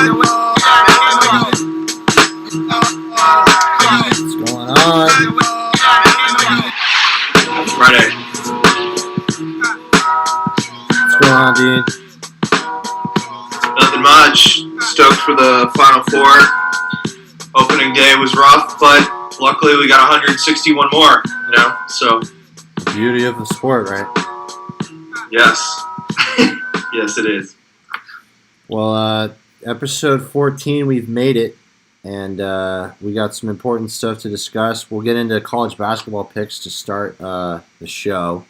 going on? Friday. What's going on, Dean? Nothing much. Stoked for the Final Four. Opening day was rough, but luckily we got 161 more, so. Beauty of the sport, right? Yes. Yes, it is. Well, episode 14, we've made it, and we got some important stuff to discuss. We'll get into college basketball picks to start the show.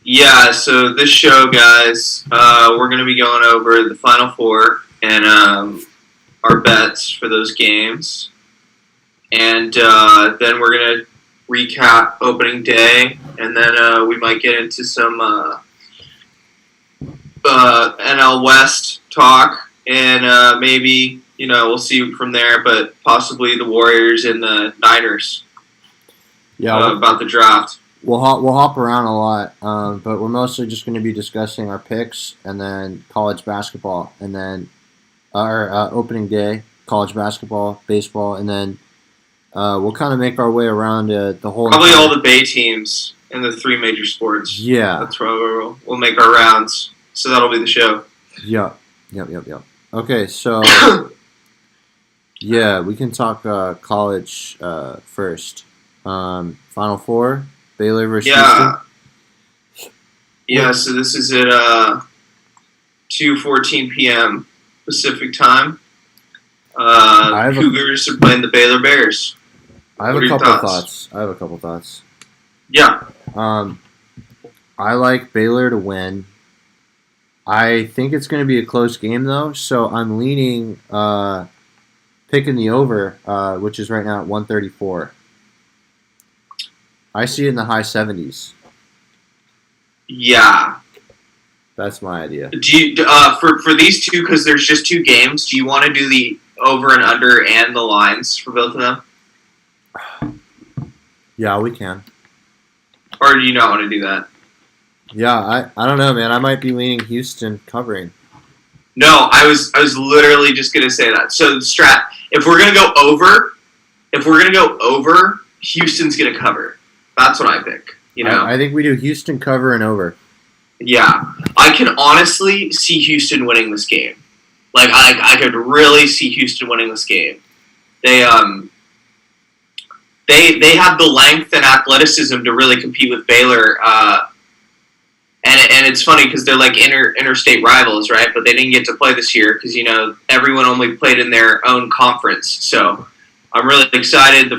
Yeah, so this show, guys, we're going to be going over the Final Four and our bets for those games. And then we're going to recap opening day, and then we might get into some NL West talk, and maybe, we'll see from there, but possibly the Warriors and the Niners about the draft. We'll hop around a lot, but we're mostly just going to be discussing our picks, and then college basketball, and then our opening day, college basketball, baseball, and then we'll kind of make our way around the whole. Probably all the Bay teams in the three major sports. Yeah, that's where we'll make our rounds. So that'll be the show. Yep. Okay, so yeah, we can talk college first. Final Four. Baylor versus Houston? Yeah, so this is at 2:14 p.m. Pacific time. Cougars are playing the Baylor Bears. I have a couple thoughts. Yeah. I like Baylor to win. I think it's going to be a close game, though, so I'm leaning picking the over, which is right now at 134. I see it in the high 70s. Yeah. That's my idea. Do you, for these two, because there's just two games, do you want to do the over and under and the lines for both of them? Yeah, we can. Or do you not want to do that? Yeah, I don't know, man. I might be leaning Houston covering. No, I was literally just going to say that. So strat, if we're going to go over, Houston's going to cover. That's what I pick. I think we do Houston cover and over. Yeah, I can honestly see Houston winning this game. Like I could really see Houston winning this game. They have the length and athleticism to really compete with Baylor. And it's funny because they're like interstate rivals, right? But they didn't get to play this year because everyone only played in their own conference. So I'm really excited. The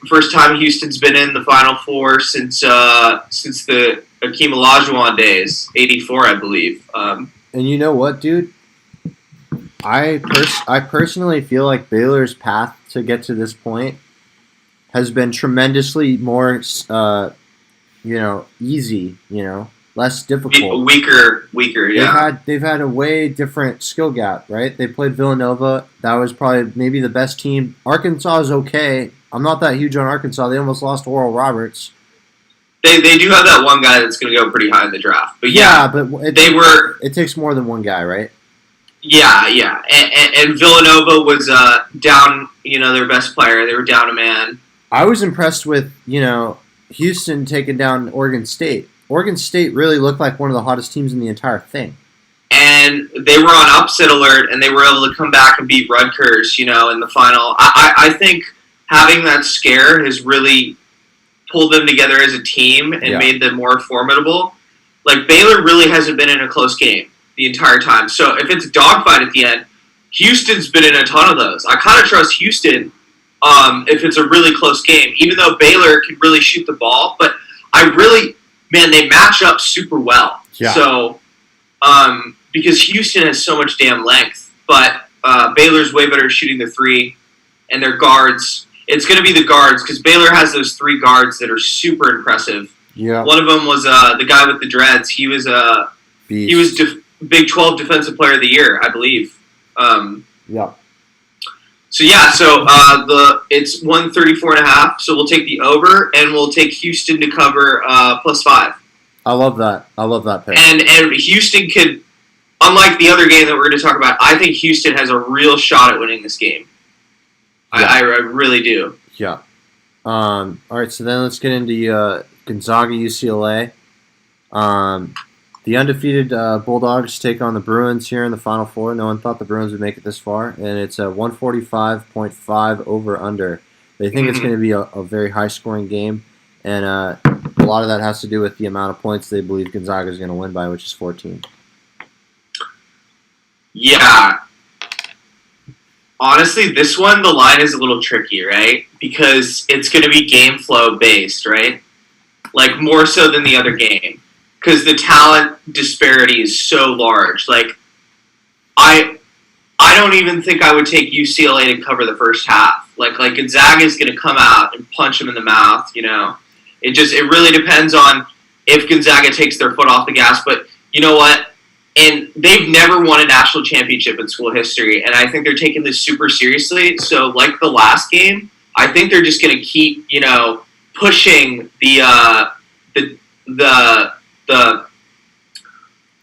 first time Houston's been in the Final Four since the Akeem Olajuwon days, '84, I believe. And you know what, dude? I personally feel like Baylor's path to get to this point has been tremendously more, easy. Less difficult. Weaker. Yeah. They've had a way different skill gap, right? They played Villanova. That was probably maybe the best team. Arkansas is okay. I'm not that huge on Arkansas. They almost lost to Oral Roberts. They do have that one guy that's going to go pretty high in the draft. But it takes more than one guy, right? Yeah. And Villanova was down, their best player. They were down a man. I was impressed with, Houston taking down Oregon State. Oregon State really looked like one of the hottest teams in the entire thing. And they were on upset alert, and they were able to come back and beat Rutgers, in the final. I think having that scare has really pulled them together as a team and made them more formidable. Like, Baylor really hasn't been in a close game the entire time. So if it's a dogfight at the end, Houston's been in a ton of those. I kind of trust Houston if it's a really close game, even though Baylor can really shoot the ball. But they match up super well. Yeah. So, because Houston has so much damn length, but Baylor's way better shooting the three, and their guards. It's going to be the guards because Baylor has those three guards that are super impressive. Yeah. One of them was the guy with the dreads. He was Big 12 Defensive Player of the Year, I believe. Yeah. So it's 134.5. So we'll take the over, and we'll take Houston to cover +5. I love that. I love that pick. And Houston could, unlike the other game that we're going to talk about, I think Houston has a real shot at winning this game. Yeah. I really do. Yeah. All right, so then let's get into Gonzaga UCLA. The undefeated Bulldogs take on the Bruins here in the Final Four. No one thought the Bruins would make it this far, and it's a 145.5 over/under. They think it's going to be a very high-scoring game, and a lot of that has to do with the amount of points they believe Gonzaga is going to win by, which is 14. Yeah. Honestly, this one, the line is a little tricky, right? Because it's going to be game flow based, right? Like, more so than the other game. Because the talent disparity is so large. Like, I don't even think I would take UCLA to cover the first half. Like Gonzaga is going to come out and punch them in the mouth, you know? It really depends on if Gonzaga takes their foot off the gas. But you know what? And they've never won a national championship in school history, and I think they're taking this super seriously. So, like the last game, I think they're just going to keep, you know, pushing the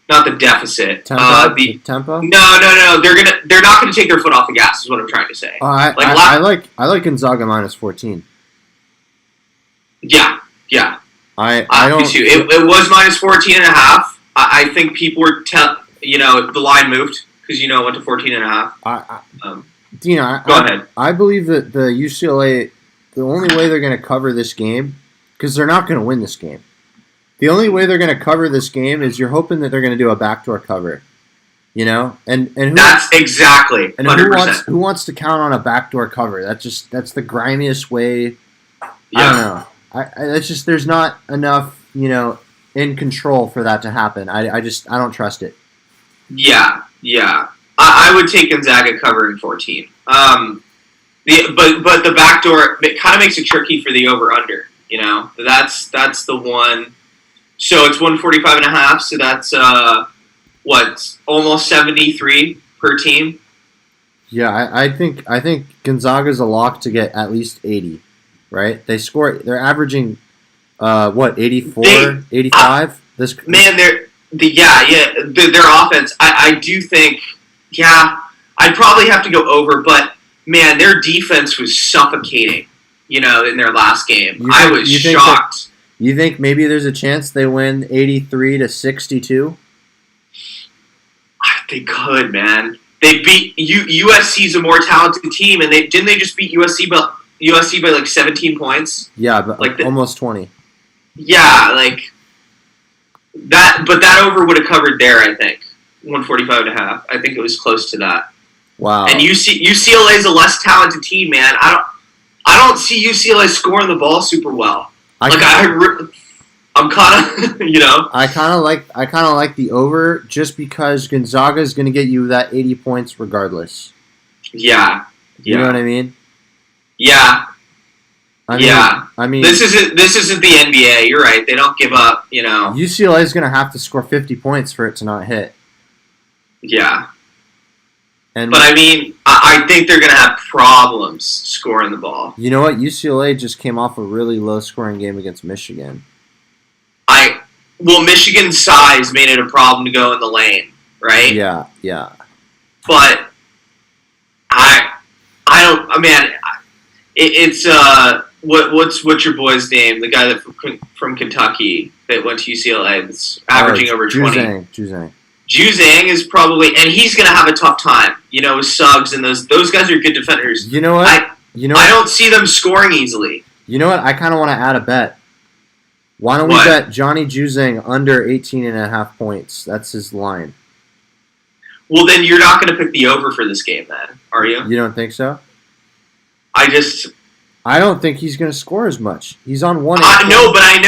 not the deficit. Tempo? No. They're not gonna take their foot off the gas. Is what I'm trying to say. I like Gonzaga minus 14. Yeah. I don't. Me too. It was minus 14.5. I think people were, the line moved because, it went to 14.5. Dino, go ahead. I believe that the UCLA, the only way they're going to cover this game, because they're not going to win this game. The only way they're going to cover this game is you're hoping that they're going to do a backdoor cover, and that's exactly 100%. And who wants to count on a backdoor cover? That's the grimiest way. Yeah. I don't know. That's just there's not enough in control for that to happen. I don't trust it. Yeah. I would take Gonzaga covering 14. But the backdoor, it kind of makes it tricky for the over-under, That's the one. So it's 145.5, so that's, almost 73 per team? Yeah, I think Gonzaga's a lock to get at least 80, right? They're averaging 84, 85? Their offense, I do think, I'd probably have to go over, but, man, their defense was suffocating, in their last game. I was shocked. You think maybe there's a chance they win 83-62? They could, man. They beat USC's a more talented team, and didn't they just beat USC by like 17 points? Yeah, but almost 20. Yeah, like that. But that over would have covered there, I think. 145.5. I think it was close to that. Wow. And UCLA is a less talented team, man. I don't see UCLA scoring the ball super well. I'm kind of, I kind of like the over just because Gonzaga is going to get you that 80 points regardless. Yeah. You know what I mean? Yeah. I mean, this isn't the NBA. You're right. They don't give up. UCLA is going to have to score 50 points for it to not hit. Yeah. But I mean, I think they're going to have problems scoring the ball. You know what? UCLA just came off a really low-scoring game against Michigan. Michigan's size made it a problem to go in the lane, right? Yeah. But it's what's your boy's name? The guy from Kentucky that went to UCLA that's averaging over 20. Juzang is probably, and he's going to have a tough time, with Suggs and those guys are good defenders. You know what? I don't see them scoring easily. You know what? I kind of want to add a bet. Why don't we bet Johnny Juzang under 18.5 points? That's his line. Well, then you're not going to pick the over for this game, then, are you? You don't think so? I don't think he's going to score as much. He's on 1. No, but I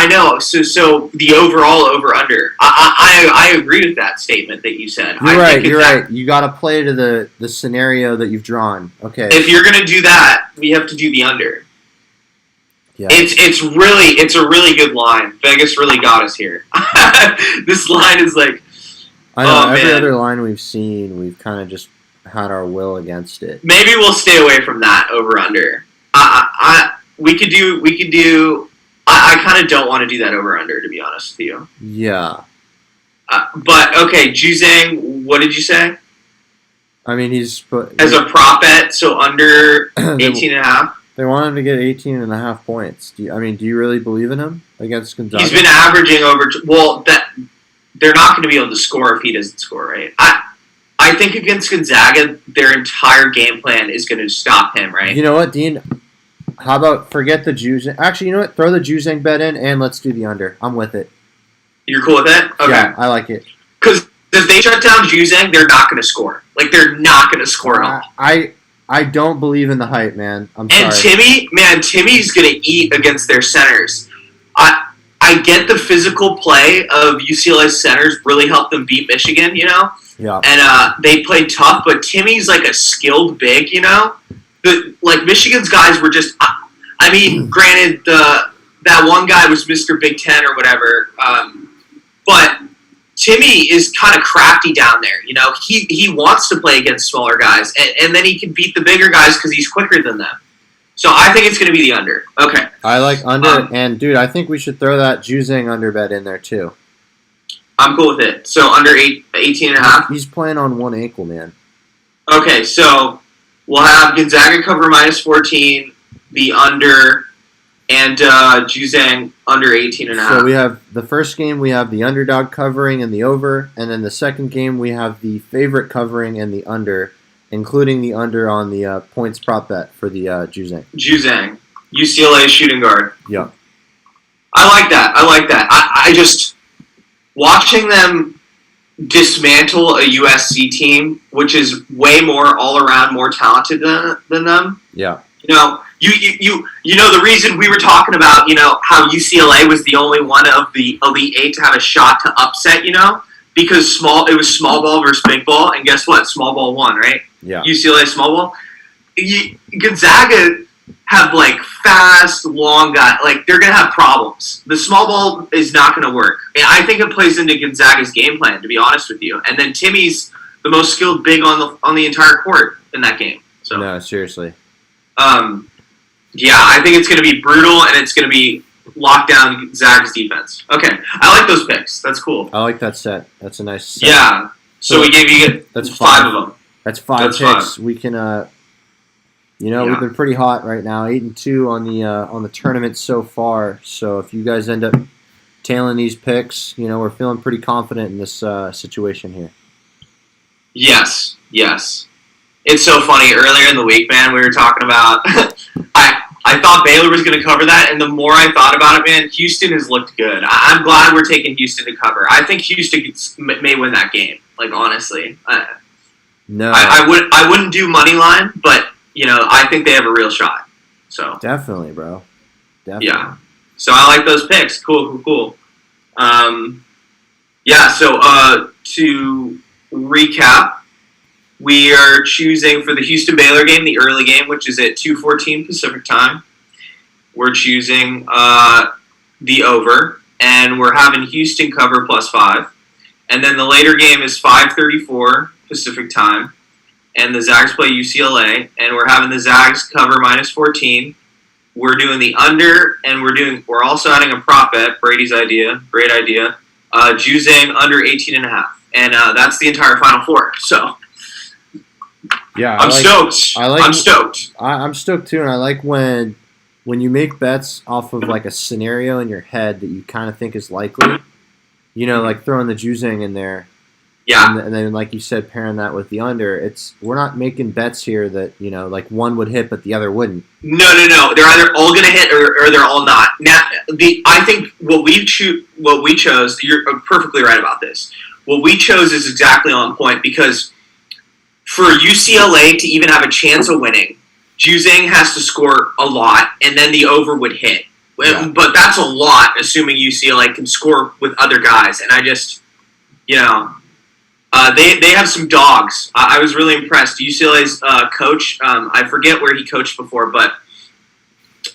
know. So the overall over/under. I agree with that statement that you said. You're right. You got to play to the scenario that you've drawn. Okay. If you're going to do that, we have to do the under. Yeah. It's a really good line. Vegas really got us here. This line is like. I know every other line we've seen, we've kind of just had our will against it. Maybe we'll stay away from that over/under. We could do I kind of don't want to do that over-under, to be honest with you. Yeah. But, okay, Juzang, what did you say? I mean, as a prop bet, so under 18.5. They want him to get 18.5 points. Do you really believe in him against Gonzaga? He's been averaging over. They're not going to be able to score if he doesn't score, right? I think against Gonzaga, their entire game plan is going to stop him, right? You know what, Dean? How about forget the Juzang? Actually, you know what? Throw the Juzang bet in, and let's do the under. I'm with it. You're cool with that? Okay. Yeah, I like it. Because if they shut down Juzang, they're not going to score. Like, they're not going to score at all. I don't believe in the hype, man. I'm sorry. And Timmy's going to eat against their centers. I get the physical play of UCLA's centers really helped them beat Michigan, you know? Yeah. And they played tough, but Timmy's like a skilled big, you know? Like, Michigan's guys were just... I mean, granted, that one guy was Mr. Big Ten or whatever, but Timmy is kind of crafty down there, you know? He wants to play against smaller guys, and then he can beat the bigger guys because he's quicker than them. So I think it's going to be the under. Okay. I like under, and dude, I think we should throw that Juzang under bet in there too. I'm cool with it. So under 18.5? He's playing on one ankle, man. Okay, so we'll have Gonzaga cover -14, the under, and Juzang under 18.5. So we have the first game, we have the underdog covering and the over, and then the second game we have the favorite covering and the under, including the under on the points prop bet for the Juzang. Juzang, UCLA shooting guard. Yeah. I like that. I just, watching them dismantle a USC team, which is way more all-around more talented than them. Yeah. You know, you know the reason we were talking about, you know, how UCLA was the only one of the Elite Eight to have a shot to upset, you know, because it was small ball versus big ball, and guess what? Small ball won, right? Yeah. UCLA small ball. Gonzaga have like fast, long guys. Like they're gonna have problems. The small ball is not gonna work. And I think it plays into Gonzaga's game plan, to be honest with you. And then Timmy's the most skilled big on the entire court in that game. So no, seriously. Yeah, I think it's gonna be brutal, and it's gonna be locked down Zags defense. Okay, I like those picks. That's cool. I like that set. That's a nice set. Yeah. So we gave you that's five of them. That's five picks. We can, we've been pretty hot right now, 8-2 on the tournament so far. So if you guys end up tailing these picks, you know we're feeling pretty confident in this situation here. Yes. It's so funny. Earlier in the week, man, we were talking about. I thought Baylor was going to cover that, and the more I thought about it, man, Houston has looked good. I'm glad we're taking Houston to cover. I think Houston may win that game. Like honestly. No, I wouldn't do money line, but you know I think they have a real shot. So definitely, bro. Definitely. Yeah. So I like those picks. Cool. Yeah. So to recap, we are choosing for the Houston Baylor game, the early game, which is at 2:14 Pacific time. We're choosing the over, and we're having Houston cover +5, and then the later game is 5:34. Pacific time, and the Zags play UCLA, and we're having the Zags cover -14. We're doing the under, and we're also adding a prop bet. Brady's idea, great idea. Juzang under 18.5, and that's the entire Final Four. So, yeah, I'm stoked. I'm stoked. I'm stoked too, and I like when you make bets off of like a scenario in your head that you kind of think is likely. You know, like throwing the Juzang in there. Yeah, and then like you said, pairing that with the under, we're not making bets here that like one would hit but the other wouldn't. No. They're either all going to hit or they're all not. Now, I think what we chose. You're perfectly right about this. What we chose is exactly on point because for UCLA to even have a chance of winning, Juzang has to score a lot, and then the over would hit. Yeah. But that's a lot, assuming UCLA can score with other guys, and I just, They have some dogs. I was really impressed. UCLA's coach, I forget where he coached before, but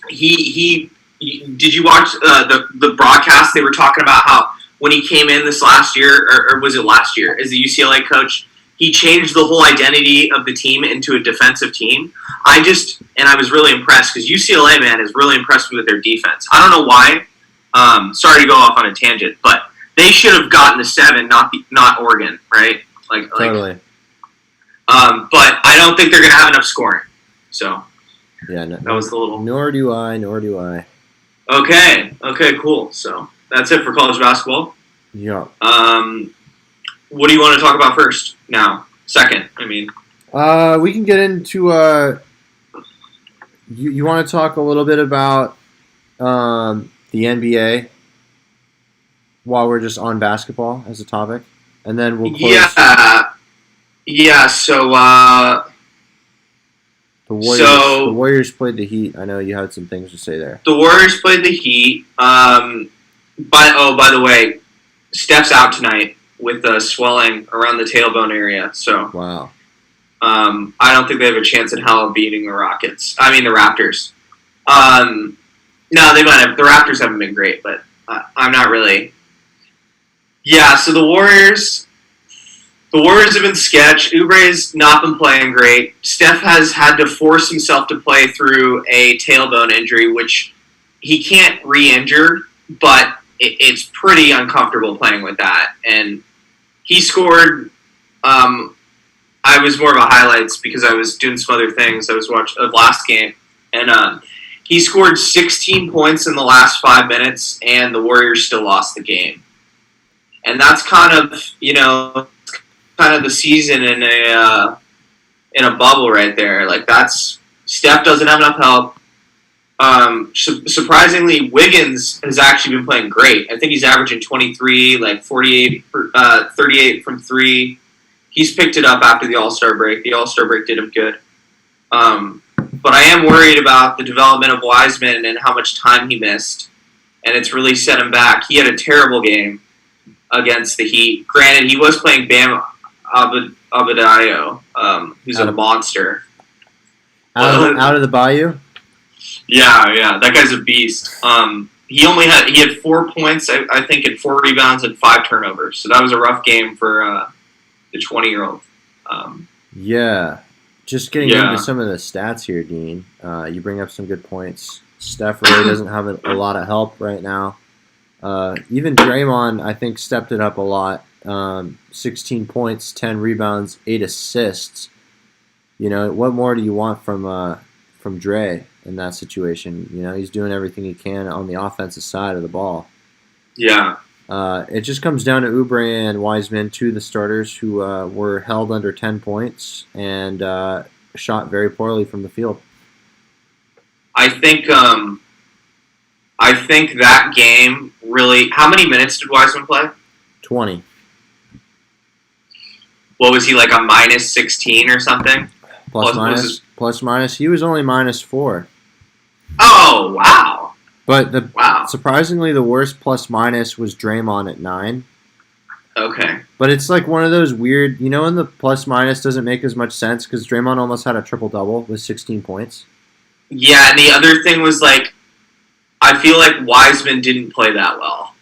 he did you watch the broadcast? They were talking about how when he came in this last year, or was it last year, as the UCLA coach, he changed the whole identity of the team into a defensive team. I was really impressed because UCLA, man, has really impressed me with their defense. I don't know why. Sorry to go off on a tangent, but they should have gotten the 7, not Oregon, right? Totally. But I don't think they're going to have enough scoring. So yeah, that was the little. Nor do I. Okay, cool. So that's it for college basketball. Yeah. What do you want to talk about first? Now, second, I mean. We can get into. You want to talk a little bit about the NBA while we're just on basketball as a topic, and then we'll close. Yeah. So. The Warriors played the Heat. I know you had some things to say there. The Warriors played the Heat. By the way, Steph's out tonight with swelling around the tailbone area. So wow. I don't think they have a chance in hell of beating the Raptors. No, they might have. The Raptors haven't been great, but I'm not really. Yeah. So the Warriors have been sketch. Oubre's not been playing great. Steph has had to force himself to play through a tailbone injury, which he can't re-injure, but it's pretty uncomfortable playing with that. And he scored. I was more of a highlights because I was doing some other things. I was watching the last game, and he scored 16 points in the last 5 minutes, and the Warriors still lost the game. And that's kind of the season in a bubble right there. Like that's Steph doesn't have enough help. Surprisingly, Wiggins has actually been playing great. I think he's averaging 23, 48, 38 from 3. He's picked it up after the All-Star break. The All-Star break did him good. But I am worried about the development of Wiseman and how much time he missed, and it's really set him back. He had a terrible game against the Heat. Granted, he was playing Bam Adebayo, who's a monster. Out of the Bayou? Yeah, that guy's a beast. He had 4 points, I think, and 4 rebounds and 5 turnovers. So that was a rough game for the 20-year-old. Yeah. Just getting into some of the stats here, Dean. You bring up some good points. Steph really doesn't have a lot of help right now. Even Draymond, I think, stepped it up a lot. 16 points, 10 rebounds, 8 assists. What more do you want from Dre in that situation? He's doing everything he can on the offensive side of the ball. Yeah. It just comes down to Oubre and Wiseman, 2 of the starters who were held under 10 points and shot very poorly from the field. I think that game really. How many minutes did Wiseman play? 20. What was he, like a minus 16 or something? Plus minus. He was only -4. Oh, wow. But surprisingly, the worst plus minus was Draymond at 9. Okay. But it's like one of those weird, when the plus minus doesn't make as much sense because Draymond almost had a triple-double with 16 points. Yeah, and the other thing was I feel like Wiseman didn't play that well.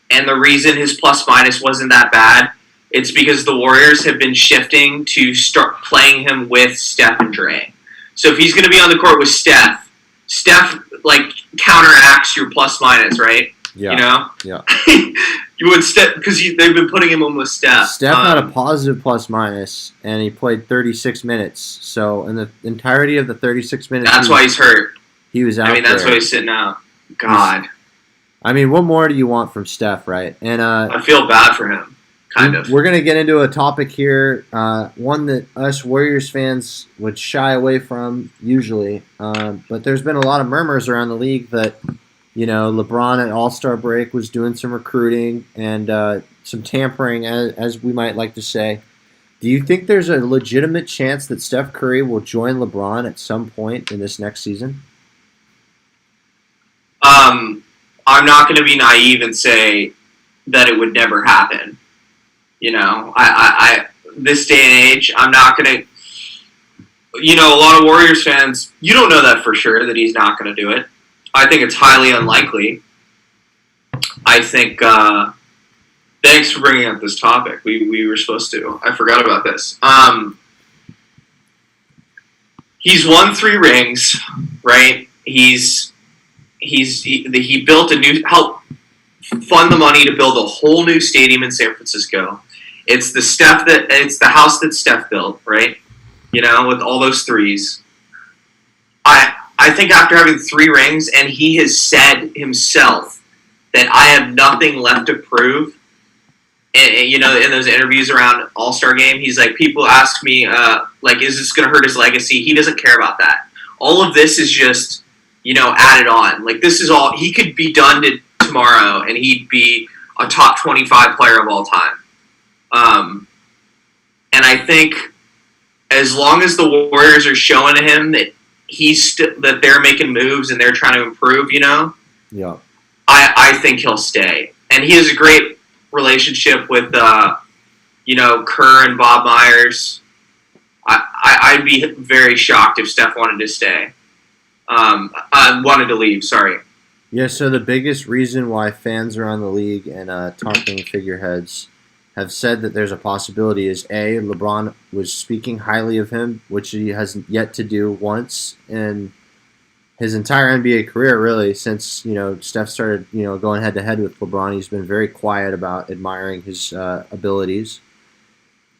And the reason his plus minus wasn't that bad, it's because the Warriors have been shifting to start playing him with Steph and Dre. So if he's going to be on the court with Steph counteracts your plus minus, right? Yeah. Yeah. You would Steph because they've been putting him in with Steph. Steph had a positive plus minus, and he played 36 minutes. So in the entirety of the 36 minutes, that's why he's hurt. He was out. That's why he's sitting out. God. What more do you want from Steph, right? And I feel bad for him. Kind of. We're going to get into a topic here, one that us Warriors fans would shy away from usually. But there's been a lot of murmurs around the league that, LeBron at All-Star break was doing some recruiting and some tampering, as we might like to say. Do you think there's a legitimate chance that Steph Curry will join LeBron at some point in this next season? I'm not going to be naive and say that it would never happen. I this day and age, I'm not going to. A lot of Warriors fans, you don't know that for sure that he's not going to do it. I think it's highly unlikely. I think Thanks for bringing up this topic. We were supposed to. I forgot about this. He's won 3 rings, right? He built helped fund the money to build a whole new stadium in San Francisco. It's the house that Steph built, right? You know, with all those threes. I think after having 3 rings, and he has said himself that I have nothing left to prove. And, you know, in those interviews around All-Star Game, he's like, people ask me, is this going to hurt his legacy? He doesn't care about that. All of this is just, you know, added on. Like, this is all, he could be done tomorrow, and he'd be a top 25 player of all time. And I think as long as the Warriors are showing him that that they're making moves and they're trying to improve, you know, yeah, I think he'll stay. And he has a great relationship with, you know, Kerr and Bob Myers. I'd be very shocked if Steph wanted to stay. Wanted to leave, sorry. Yeah, so the biggest reason why fans around the league and talking figureheads have said that there's a possibility is A, LeBron was speaking highly of him, which he has yet to do once in his entire NBA career, really, since, you know, Steph started, you know, going head-to-head with LeBron. He's been very quiet about admiring his abilities.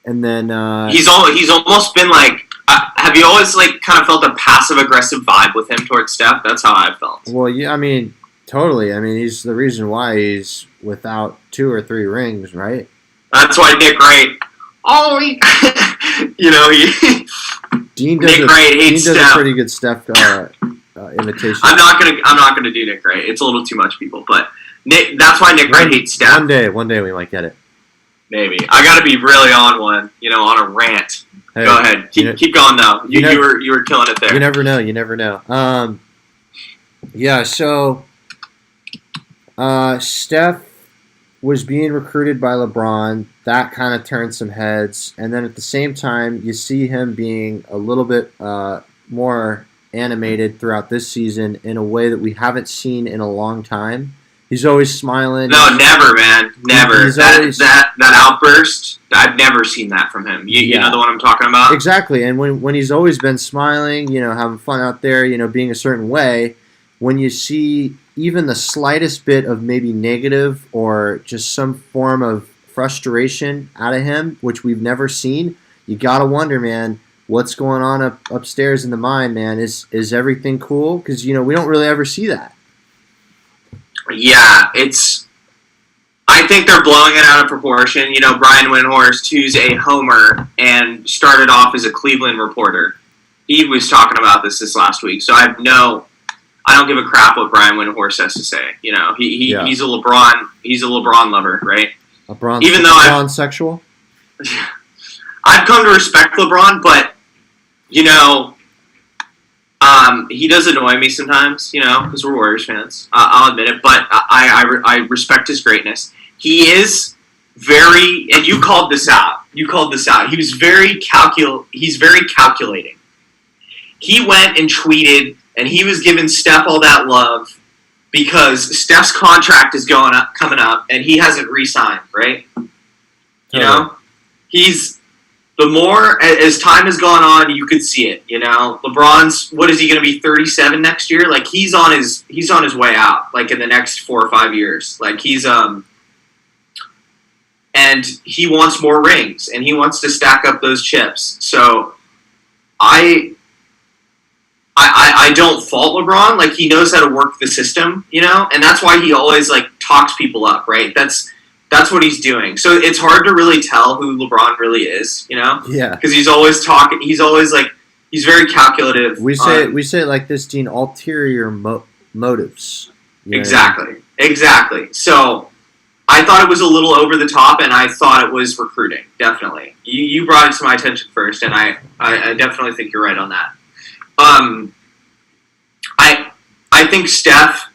And then he's almost been like, have you always like kind of felt a passive-aggressive vibe with him towards Steph? That's how I felt. Well, yeah, I mean, totally. I mean, he's the reason why he's without 2 or 3 rings, right? That's why Nick Wright. You know, Dean does a pretty good Steph imitation. I'm not gonna do Nick Wright. It's a little too much, people. But Nick, that's why Nick Wright hates Steph. One day we might get it. Maybe I got to be really on one. You know, on a rant. Hey, go ahead. Keep going though. You were killing it there. You never know. You never know. Yeah. So Steph was being recruited by LeBron. That kind of turned some heads, and then at the same time, you see him being a little bit more animated throughout this season in a way that we haven't seen in a long time. He's always smiling. No, never, man. Never. That outburst, I've never seen that from him. You know the one I'm talking about? Exactly. And when he's always been smiling, you know, having fun out there, you know, being a certain way, when you see even the slightest bit of maybe negative or just some form of frustration out of him, which we've never seen, you got to wonder, man, what's going on upstairs in the mind, man? Is everything cool? Because, you know, we don't really ever see that. Yeah, I think they're blowing it out of proportion. You know, Brian Windhorst, who's a homer and started off as a Cleveland reporter, he was talking about this last week. So I don't give a crap what Brian Windhorst has to say. You know, he's a LeBron lover, right? LeBron sexual. I've come to respect LeBron, but you know, he does annoy me sometimes, you know, because we're Warriors fans. I'll admit it, but I respect his greatness. He is very, and you called this out. He was he's very calculating. He went and tweeted, and he was giving Steph all that love because Steph's contract is coming up, and he hasn't re-signed, right? You know, the more as time has gone on, you could see it. You know, LeBron's what is he going to be 37 next year? Like he's on his way out. Like in the next 4 or 5 years. Like he's and he wants more rings and he wants to stack up those chips. So I don't fault LeBron. Like he knows how to work the system. You know, and that's why he always like talks people up. Right. That's what he's doing. So it's hard to really tell who LeBron really is, you know? Yeah. Because he's always talking. He's always like, he's very calculative. We say it like this, Dean, ulterior motives. Exactly. So I thought it was a little over the top, and I thought it was recruiting, definitely. You brought it to my attention first, and I definitely think you're right on that. I think Steph,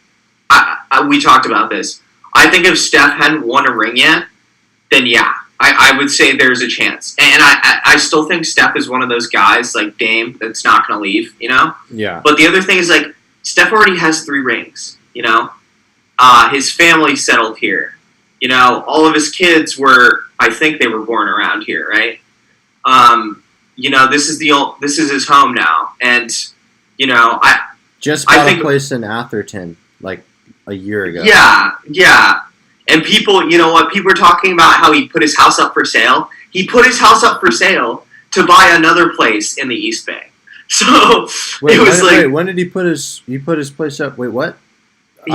we talked about this. I think if Steph hadn't won a ring yet, then yeah, I would say there's a chance. And I still think Steph is one of those guys, like Dame, that's not going to leave, you know? Yeah. But the other thing is, like, Steph already has 3 rings, you know? His family settled here. all of his kids I think they were born around here, right? This is his home now, and I just bought a place in Atherton like a year ago. Yeah. And people, people are talking about how he put his house up for sale. He put his house up for sale to buy another place in the East Bay. So when did he put his place up? Wait, what? He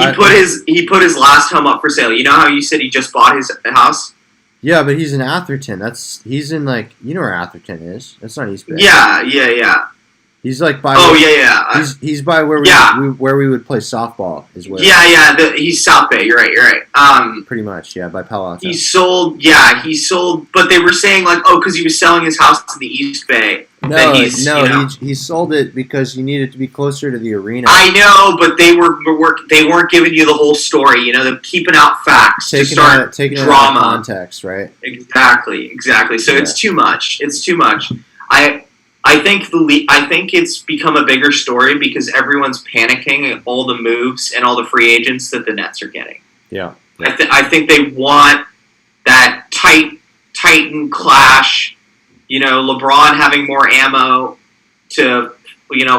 put his last home up for sale. You know how you said he just bought his house? Yeah, but he's in Atherton. He's in where Atherton is. That's not East Bay. Yeah. He's like by. Oh yeah. He's by where we would play softball is where. Yeah. He's South Bay. You're right. Pretty much, yeah, by Palo Alto. He sold, but they were saying because he was selling his house in the East Bay. He sold it because he needed to be closer to the arena. I know, but they weren't giving you the whole story. They're keeping out facts taking to start taking drama. It out of context, right? Exactly. So It's too much. I think it's become a bigger story because everyone's panicking at all the moves and all the free agents that the Nets are getting. Yeah. I think they want that Titan clash. LeBron having more ammo to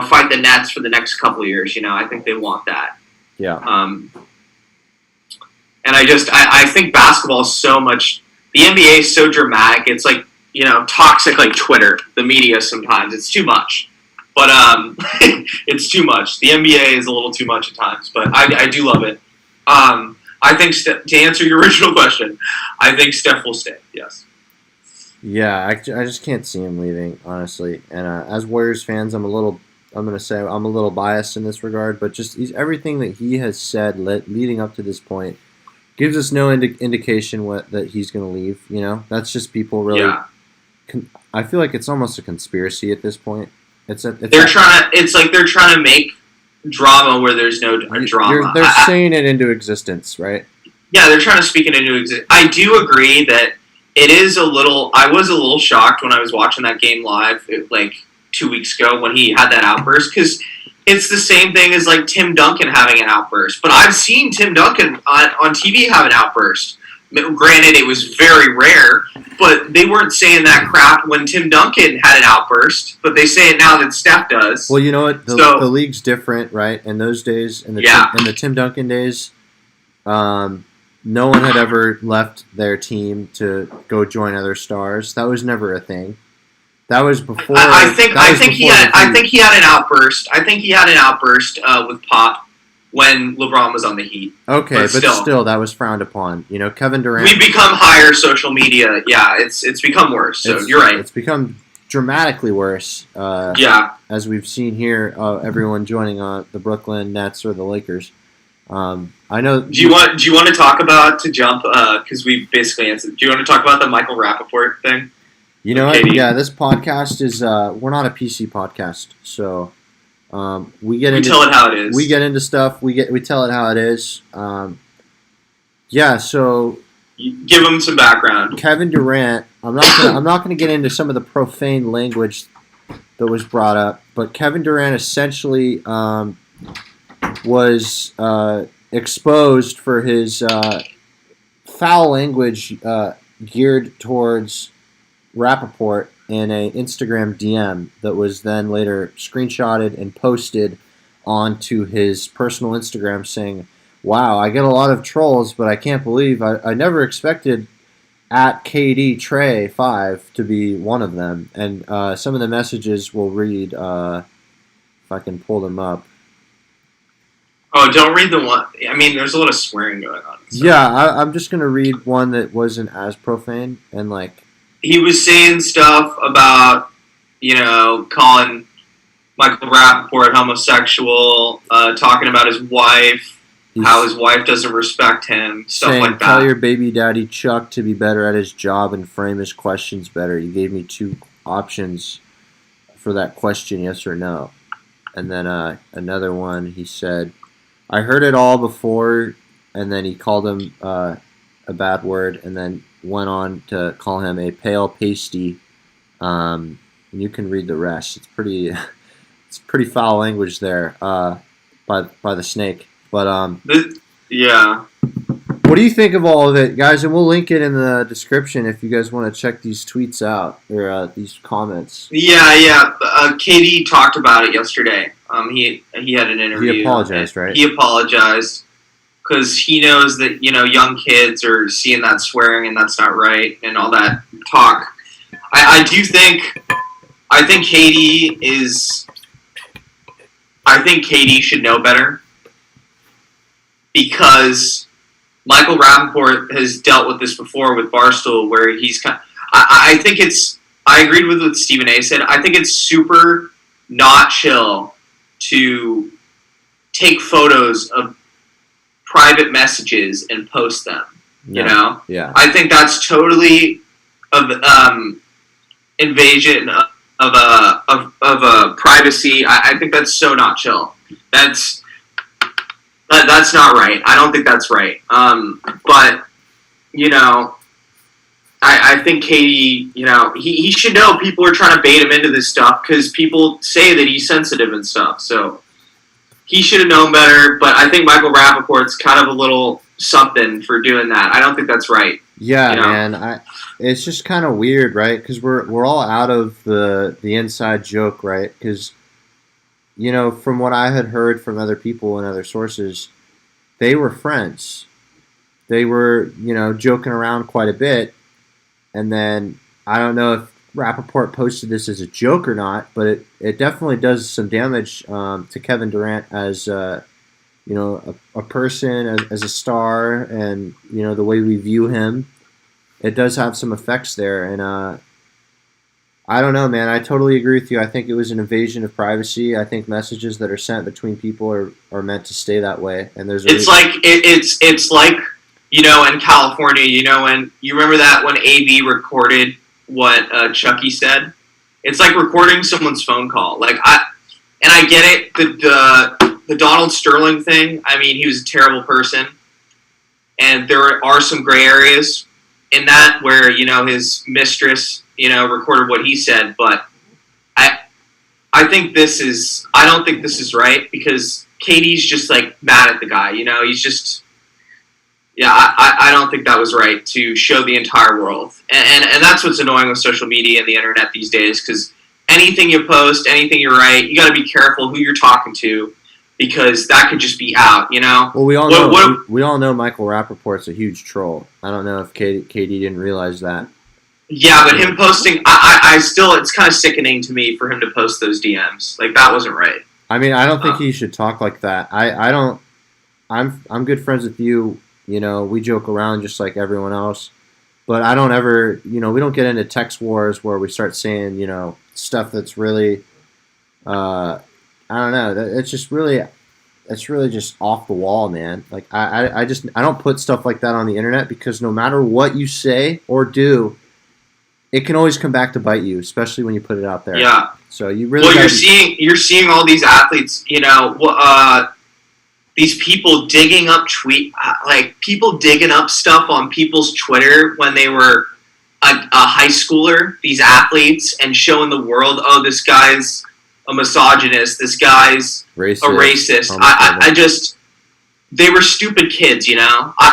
fight the Nets for the next couple of years. I think they want that. Yeah. And I think basketball is so much. The NBA is so dramatic. It's toxic like Twitter, the media sometimes. It's too much. But it's too much. The NBA is a little too much at times, but I do love it. I think, to answer your original question, I think Steph will stay, yes. Yeah, I just can't see him leaving, honestly. And as Warriors fans, I'm a little biased in this regard, but just everything that he has said leading up to this point gives us no indication that he's going to leave, That's just people really... Yeah. I feel like it's almost a conspiracy at this point. They're trying to make drama where there's no drama. They're saying it into existence, right? Yeah, they're trying to speak it into existence. I do agree that it is I was a little shocked when I was watching that game live, 2 weeks ago when he had that outburst, because it's the same thing as Tim Duncan having an outburst. But I've seen Tim Duncan on TV have an outburst. Granted, it was very rare, but they weren't saying that crap when Tim Duncan had an outburst, but they say it now that Steph does. Well, you know what? The league's different, right? In those days, in the Tim Duncan days, no one had ever left their team to go join other stars. That was never a thing. That was before. I think he had an outburst. I think he had an outburst with Pop when LeBron was on the Heat. Okay, but still, that was frowned upon. Kevin Durant... We've become higher social media. Yeah, it's become worse, so you're right. It's become dramatically worse. As we've seen here, everyone joining the Brooklyn Nets or the Lakers. I know... Do you want to talk about, to jump, because we basically answered, do you want to talk about the Michael Rapaport thing? You know what? Yeah, this podcast is... we're not a PC podcast, so... we tell it how it is. We get into stuff. We tell it how it is. So give them some background. Kevin Durant. I'm not gonna get into some of the profane language that was brought up, but Kevin Durant essentially was exposed for his foul language geared towards Rapaport in a Instagram DM that was then later screenshotted and posted onto his personal Instagram saying, "Wow, I get a lot of trolls, but I can't believe I never expected at KD Trey 5 to be one of them." And some of the messages we'll read if I can pull them up. Oh, don't read the one. I mean, there's a lot of swearing going on. So. Yeah, I'm just gonna read one that wasn't as profane and he was saying stuff about, calling Michael Rapaport homosexual, talking about his wife, how his wife doesn't respect him, stuff like that. Tell your baby daddy Chuck to be better at his job and frame his questions better. You gave me 2 options for that question, yes or no. And then another one, he said, "I heard it all before," and then he called him a bad word, and then went on to call him a pale pasty. And you can read the rest. It's pretty foul language there by the snake. But yeah. What do you think of all of it, guys? And we'll link it in the description if you guys want to check these tweets out or these comments. Yeah. KD talked about it yesterday. He had an interview. He apologized, right? He apologized because he knows that young kids are seeing that swearing and that's not right and all that talk. I think KD should know better because Michael Rapaport has dealt with this before with Barstool, where he's kind of, I agreed with what Stephen A. said. I think it's super not chill to take photos of private messages and post them. Yeah. I think that's totally invasion of privacy. I think that's so not chill. That's not right. I don't think that's right. But I think KD, he should know people are trying to bait him into this stuff because people say that he's sensitive and stuff. So he should have known better. But I think Michael Rapaport's kind of a little something for doing that. I don't think that's right. Yeah, man. It's just kind of weird, right? Because we're all out of the inside joke, right? Because from what I had heard from other people and other sources, they were friends. They were, joking around quite a bit. And then I don't know if Rapaport posted this as a joke or not, but it definitely does some damage to Kevin Durant as a person, as a star, and the way we view him. It does have some effects there, and I don't know, man. I totally agree with you. I think it was an invasion of privacy. I think messages that are sent between people are meant to stay that way. And it's like in California, when you remember that when AB recorded what Chucky said, it's like recording someone's phone call. I get it. The Donald Sterling thing. I mean, he was a terrible person, and there are some gray areas in that where his mistress recorded what he said, but I think I don't think this is right because KD's just mad at the guy. He's just I don't think that was right to show the entire world, and that's what's annoying with social media and the internet these days because anything you post, anything you write, you got to be careful who you're talking to because that could just be out. Well, we all know Michael Rapaport's a huge troll. I don't know if KD didn't realize that. Yeah, but him posting, I still, it's kind of sickening to me for him to post those DMs. That wasn't right. I mean, I don't think he should talk like that. I'm good friends with you. We joke around just like everyone else. But I don't ever, we don't get into text wars where we start saying, stuff that's really, I don't know. It's really just off the wall, man. I don't put stuff like that on the internet because no matter what you say or do, it can always come back to bite you, especially when you put it out there. Yeah. So you really. Well, you're seeing all these athletes, these people digging up people digging up stuff on people's Twitter when they were a high schooler. These athletes and showing the world, oh, this guy's a misogynist. This guy's a racist. I just. They were stupid kids,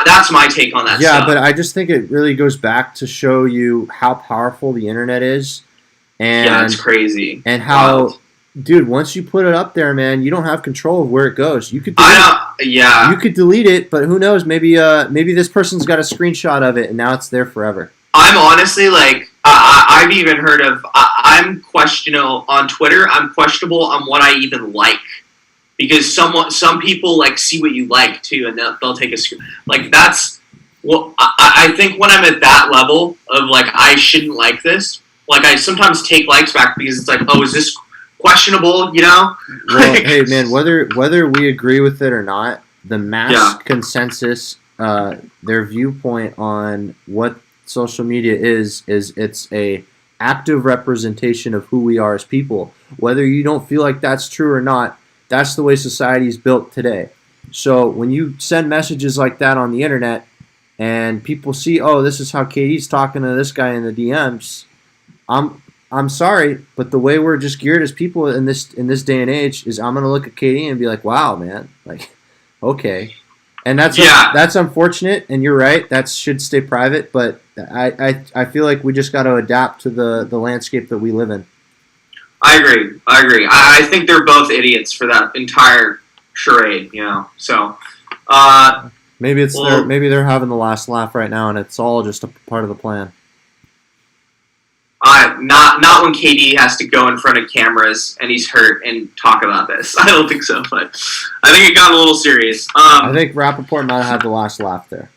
that's my take on that stuff. Yeah, but I just think it really goes back to show you how powerful the internet is. And, it's crazy. And how, dude, once you put it up there, man, you don't have control of where it goes. You could you could delete it, but who knows? Maybe this person's got a screenshot of it, and now it's there forever. I'm honestly I've even heard of. I'm questionable on Twitter. I'm questionable on what I even like. Because some people see what you like too, and they'll take a screen. That's what I think when I'm at that level of I shouldn't like this. I sometimes take likes back because it's oh, is this questionable? Well, hey man, whether we agree with it or not, the mass consensus, their viewpoint on what social media is it's a active representation of who we are as people. Whether you don't feel like that's true or not. That's the way society is built today. So when you send messages like that on the internet and people see, oh, this is how KD's talking to this guy in the DMs, I'm sorry, but the way we're just geared as people in this day and age is I'm going to look at KD and be like, wow, man, okay. And that's unfortunate, and you're right. That should stay private, but I feel like we just got to adapt to the landscape that we live in. I agree. I think they're both idiots for that entire charade, So maybe they're having the last laugh right now, and it's all just a part of the plan. Not when KD has to go in front of cameras and he's hurt and talk about this. I don't think so, but I think it got a little serious. I think Rapaport might have had the last laugh there.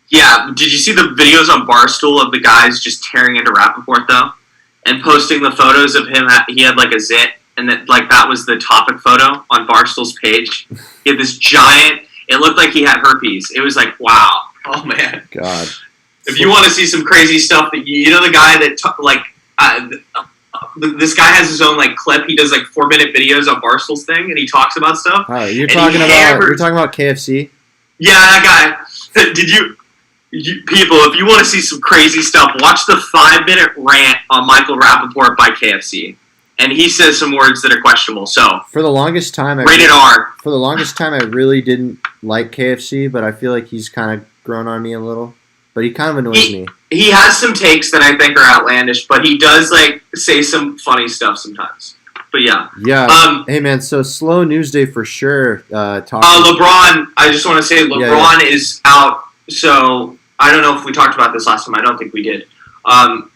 Yeah, did you see the videos on Barstool of the guys just tearing into Rapaport though, and posting the photos of him? He had like a zit, and that was the topic photo on Barstool's page. He had this giant. It looked like he had herpes. It was like, wow, oh man, God. If you want to see some crazy stuff, the guy that this guy has his own clip. He does 4-minute videos on Barstool's thing, and he talks about stuff. Oh, you're talking about KFC? Yeah, that guy. Did you people? If you want to see some crazy stuff, watch the 5-minute rant on Michael Rapaport by KFC, and he says some words that are questionable. So for the longest time, rated R. For the longest time, I really didn't like KFC, but I feel like he's kind of grown on me a little. But he kind of annoys me. He has some takes that I think are outlandish, but he does say some funny stuff sometimes. But yeah. Yeah. Hey man, so slow news day for sure. LeBron. I just want to say LeBron is out. So I don't know if we talked about this last time. I don't think we did. 4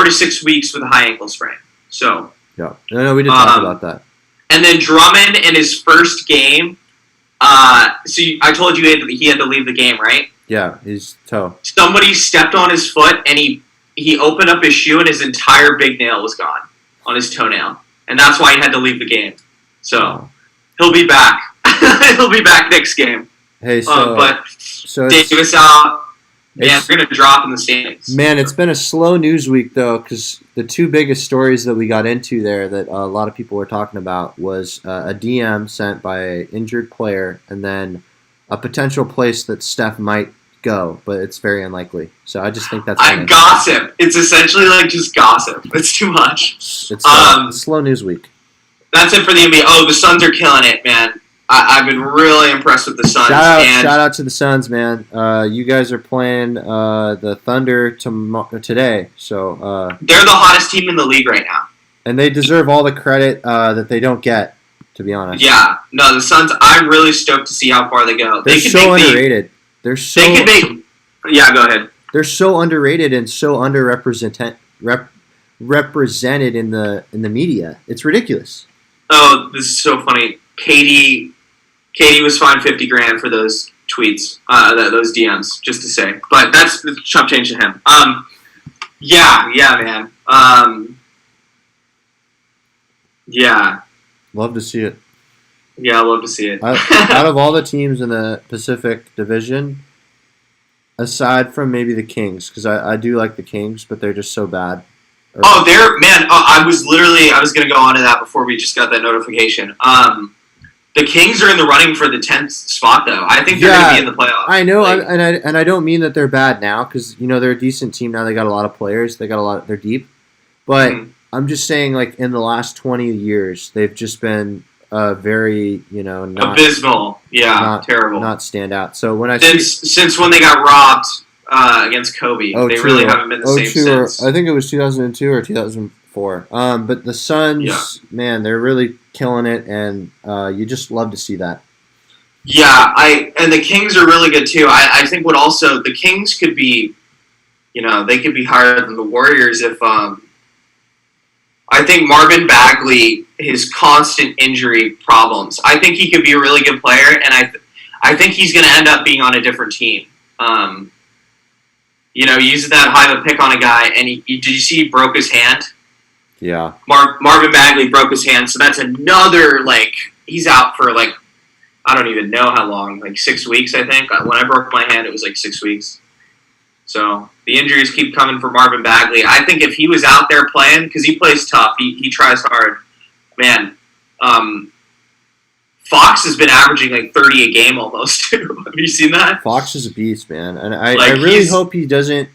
to 6 weeks with a high ankle sprain. So. Yeah. No, we did talk about that. And then Drummond in his first game. I told you he had to leave the game, right? Yeah, his toe. Somebody stepped on his foot, and he opened up his shoe, and his entire big nail was gone on his toenail. And that's why he had to leave the game. So, he'll be back. He'll be back next game. Hey, but Davis out. Man, we're going to drop in the standings. Man, it's been a slow news week, though, because the two biggest stories that we got into there that a lot of people were talking about was a DM sent by an injured player, and then a potential place that Steph might go, but it's very unlikely. So I just think that's gossip. It's essentially just gossip. It's too much. It's a slow news week. That's it for the NBA. Oh, the Suns are killing it, man. I've been really impressed with the Suns. Shout out to the Suns, man. You guys are playing the Thunder today, so they're the hottest team in the league right now, and they deserve all the credit that they don't get. To be honest. Yeah. No, the Suns, I'm really stoked to see how far they go. They're so underrated. Yeah, go ahead. They're so underrated and so underrepresented in the media. It's ridiculous. Oh, this is so funny. Katie was fined $50,000 for those tweets, those DMs, just to say. But that's the chump change to him. Yeah, man. Yeah. Love to see it. Yeah, I love to see it. Out of all the teams in the Pacific Division, aside from maybe the Kings, because I do like the Kings, but they're just so bad. I was going to go on to that before we just got that notification. The Kings are in the running for the 10th spot, though. I think they're going to be in the playoffs. I know, and I don't mean that they're bad now, because they're a decent team now. They got a lot of players. They're deep, but. Mm-hmm. I'm just saying, in the last 20 years, they've just been very, not abysmal. Yeah, terrible. Not stand out. So when since when they got robbed against Kobe, they really haven't been the same since. I think it was 2002 or 2004. But the Suns, man, they're really killing it, and you just love to see that. Yeah, and the Kings are really good too. I think the Kings could be, they could be higher than the Warriors if. I think Marvin Bagley, his constant injury problems, I think he could be a really good player, and I think he's going to end up being on a different team. Using that high of a pick on a guy, and did you see he broke his hand? Yeah. Marvin Bagley broke his hand, so that's another, he's out for, I don't even know how long, 6 weeks, I think. When I broke my hand, it was 6 weeks. So the injuries keep coming for Marvin Bagley. I think if he was out there playing, because he plays tough, he tries hard. Man, Fox has been averaging 30 a game almost too. Have you seen that? Fox is a beast, man, and I really hope he doesn't,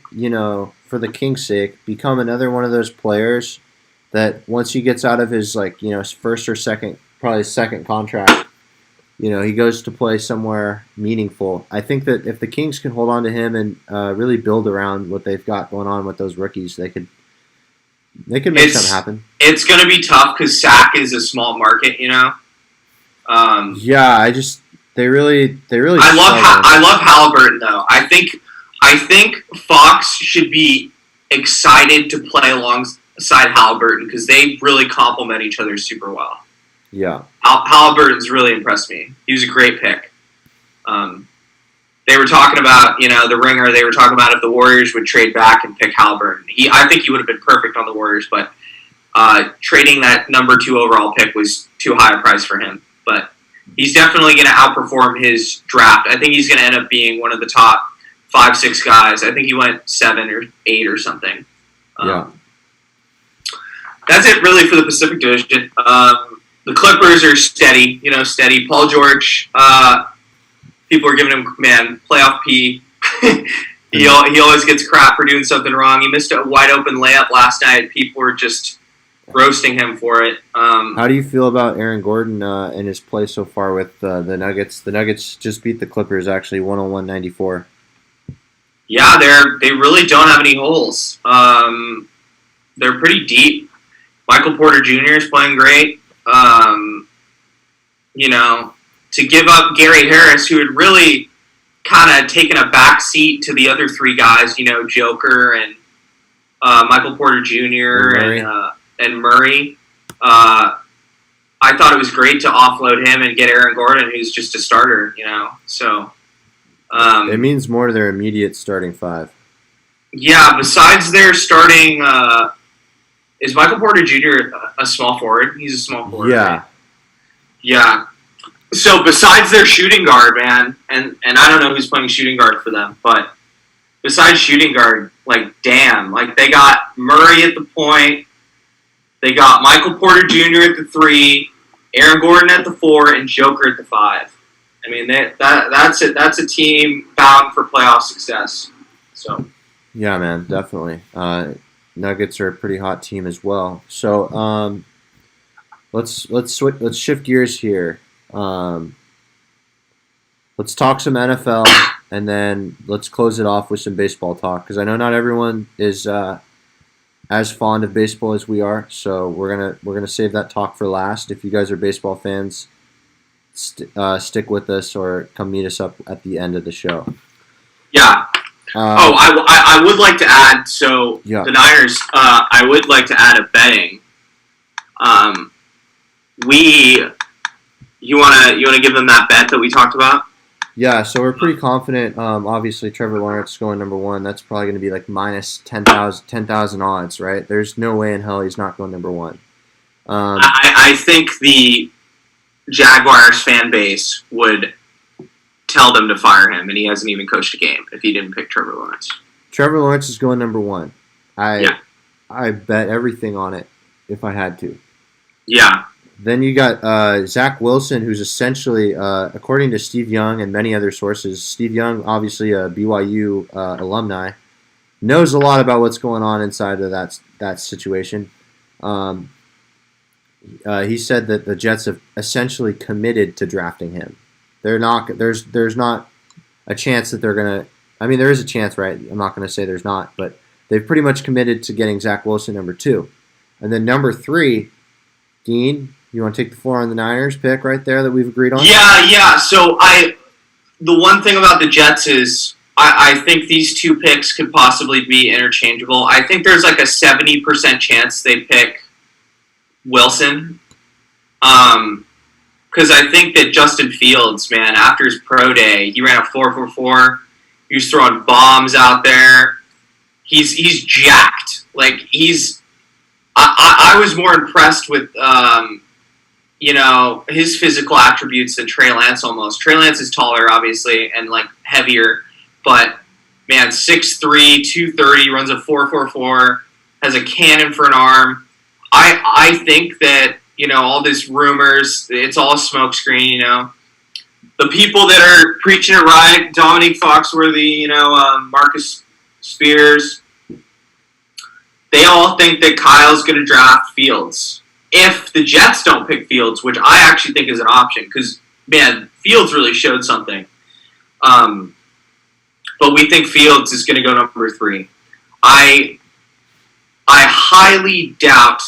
for the Kings' sake, become another one of those players that once he gets out of his his first or second, probably second contract, he goes to play somewhere meaningful. I think that if the Kings can hold on to him and really build around what they've got going on with those rookies, they could make something happen. It's going to be tough because Sac is a small market, Yeah, they really. I love Halliburton though. I think Fox should be excited to play alongside Halliburton because they really complement each other super well. Yeah, Halliburton's really impressed me. He was a great pick. They were talking about, the Ringer. They were talking about if the Warriors would trade back and pick Halliburton. I think he would have been perfect on the Warriors, but trading that number 2 overall pick was too high a price for him. But he's definitely going to outperform his draft. I think he's going to end up being one of the top 5-6 guys. I think he went 7 or 8 or something. Yeah. That's it really for the Pacific Division. The Clippers are steady, steady. Paul George, people are giving him, playoff P. He always gets crap for doing something wrong. He missed a wide open layup last night. People were just roasting him for it. How do you feel about Aaron Gordon and his play so far with the Nuggets? The Nuggets just beat the Clippers actually 101-94. Yeah, they really don't have any holes. They're pretty deep. Michael Porter Jr. is playing great. To give up Gary Harris, who had really kind of taken a back seat to the other 3 guys, Joker and Michael Porter Jr. and Murray. I thought it was great to offload him and get Aaron Gordon, who's just a starter, So it means more to their immediate starting 5. Yeah, besides their starting, is Michael Porter Jr. a small forward? He's a small forward. Yeah. Right? Yeah. So besides their shooting guard, man, and I don't know who's playing shooting guard for them, but besides shooting guard, damn, they got Murray at the point, they got Michael Porter Jr. at the 3, Aaron Gordon at the 4, and Joker at the 5. I mean, that's it. That's a team bound for playoff success. So. Yeah, man, definitely. Nuggets are a pretty hot team as well. So let's shift gears here. Let's talk some NFL, and then let's close it off with some baseball talk, because I know not everyone is as fond of baseball as we are. So we're gonna save that talk for last. If you guys are baseball fans, stick with us or come meet us up at the end of the show. Yeah. I would like to add. So yeah. The Niners. I would like to add a betting. You wanna give them that bet that we talked about? Yeah, so we're pretty confident. Obviously, Trevor Lawrence is going number 1. That's probably going to be minus 10,000 odds, right? There's no way in hell he's not going number 1. I think the Jaguars fan base would tell them to fire him, and he hasn't even coached a game if he didn't pick Trevor Lawrence. Trevor Lawrence is going number 1. I bet everything on it if I had to. Yeah. Then you got Zach Wilson, who's essentially, according to Steve Young and many other sources, Steve Young, obviously a BYU alumni, knows a lot about what's going on inside of that situation. He said that the Jets have essentially committed to drafting him. There's not a chance that they're going to. I mean, there is a chance, right? I'm not going to say there's not, but they've pretty much committed to getting Zach Wilson number 2. And then number 3, Dean, you want to take the floor on the Niners pick right there that we've agreed on? Yeah. So the one thing about the Jets is I think these 2 picks could possibly be interchangeable. I think there's a 70% chance they pick Wilson. Because I think that Justin Fields, man, after his pro day, he ran a 4.44. He was throwing bombs out there. He's jacked. I was more impressed with his physical attributes than Trey Lance almost. Trey Lance is taller, obviously, and heavier, but man, 6'3", 230, runs a 4.44, has a cannon for an arm. I think that all these rumors, it's all a smokescreen. The people that are preaching it right, Dominique Foxworthy, Marcus Spears, they all think that Kyle's going to draft Fields. If the Jets don't pick Fields, which I actually think is an option, because man, Fields really showed something. But we think Fields is going to go number 3. I highly doubt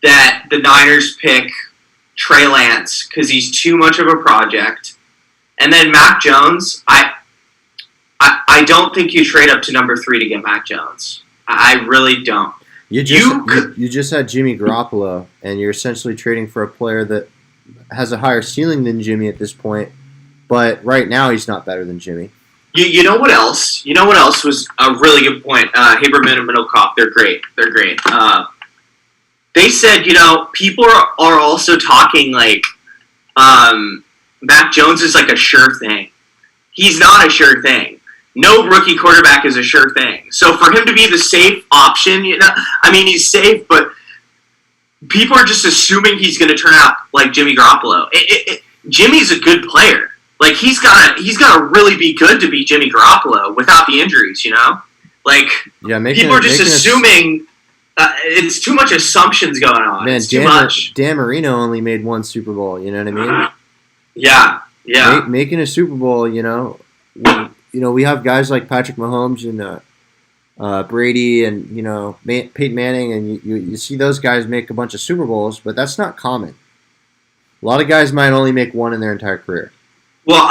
that the Niners pick Trey Lance because he's too much of a project. And then Mac Jones, I don't think you trade up to number 3 to get Mac Jones. I really don't. You just had Jimmy Garoppolo, and you're essentially trading for a player that has a higher ceiling than Jimmy at this point, but right now he's not better than Jimmy. You know what else? You know what else was a really good point? Haberman and Middlecoff, they're great. They're great. They said, people are also talking like Mac Jones is like a sure thing. He's not a sure thing. No rookie quarterback is a sure thing. So for him to be the safe option, he's safe, but people are just assuming he's going to turn out like Jimmy Garoppolo. Jimmy's a good player. Like he's got to really be good to be Jimmy Garoppolo without the injuries, Like people are just assuming. It's too much assumptions going on. Man, it's too much. Dan Marino only made 1 Super Bowl. You know what I mean? Yeah. Making a Super Bowl, we have guys like Patrick Mahomes and Brady and Peyton Manning, and you see those guys make a bunch of Super Bowls, but that's not common. A lot of guys might only make 1 in their entire career. Well,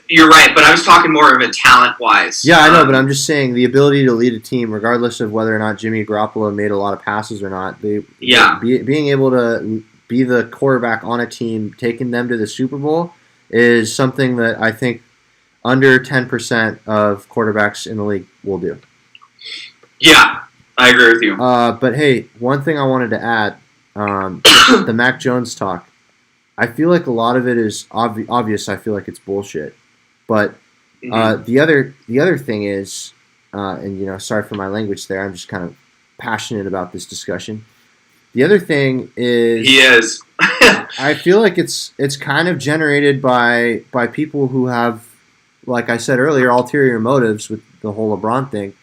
you're right, but I was talking more of a talent-wise. Yeah, I know, but I'm just saying the ability to lead a team, regardless of whether or not Jimmy Garoppolo made a lot of passes or not, being able to be the quarterback on a team, taking them to the Super Bowl, is something that I think under 10% of quarterbacks in the league will do. Yeah, I agree with you. But hey, one thing I wanted to add, the Mac Jones talk. I feel like a lot of it is obvious. I feel like it's bullshit. But the other thing is, and sorry for my language there. I'm just kind of passionate about this discussion. The other thing is, he is. I feel like it's kind of generated by people who have, like I said earlier, ulterior motives with the whole LeBron thing.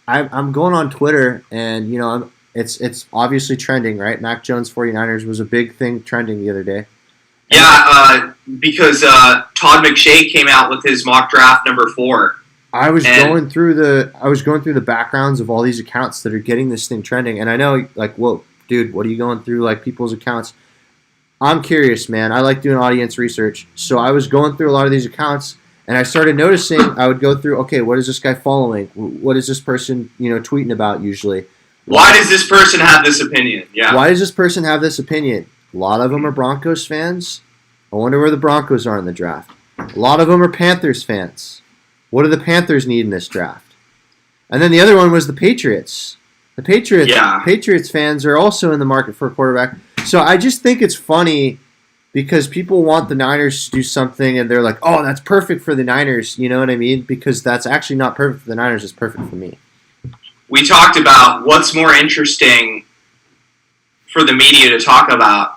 I'm going on Twitter, and it's obviously trending, right? Mac Jones 49ers was a big thing trending the other day. Yeah, because Todd McShay came out with his mock draft number 4. I was going through the backgrounds of all these accounts that are getting this thing trending, and I know, like, whoa, dude, what are you going through, like, people's accounts? I'm curious, man. I like doing audience research, so I was going through a lot of these accounts, and I started noticing. I would go through, okay, what is this guy following? What is this person, tweeting about usually? Why does this person have this opinion? Yeah. Why does this person have this opinion? A lot of them are Broncos fans. I wonder where the Broncos are in the draft. A lot of them are Panthers fans. What do the Panthers need in this draft? And then the other one was the Patriots. The Patriots fans are also in the market for a quarterback. So I just think it's funny because people want the Niners to do something and they're like, oh, that's perfect for the Niners. You know what I mean? Because that's actually not perfect for the Niners. It's perfect for me. We talked about what's more interesting for the media to talk about.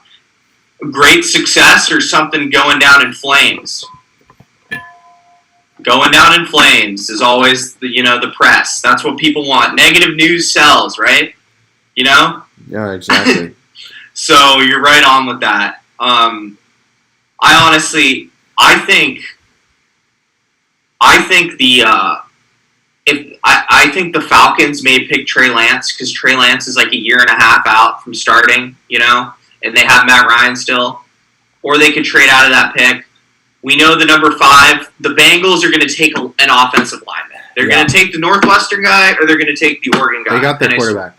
Great success or something going down in flames? Going down in flames is always the press. That's what people want. Negative news sells, right? Yeah, exactly. So you're right on with that. I think the Falcons may pick Trey Lance because Trey Lance is like a year and a half out from starting, and they have Matt Ryan still. Or they could trade out of that pick. We know the number 5, the Bengals are going to take an offensive lineman. They're going to take the Northwestern guy or they're going to take the Oregon guy. They got their quarterback.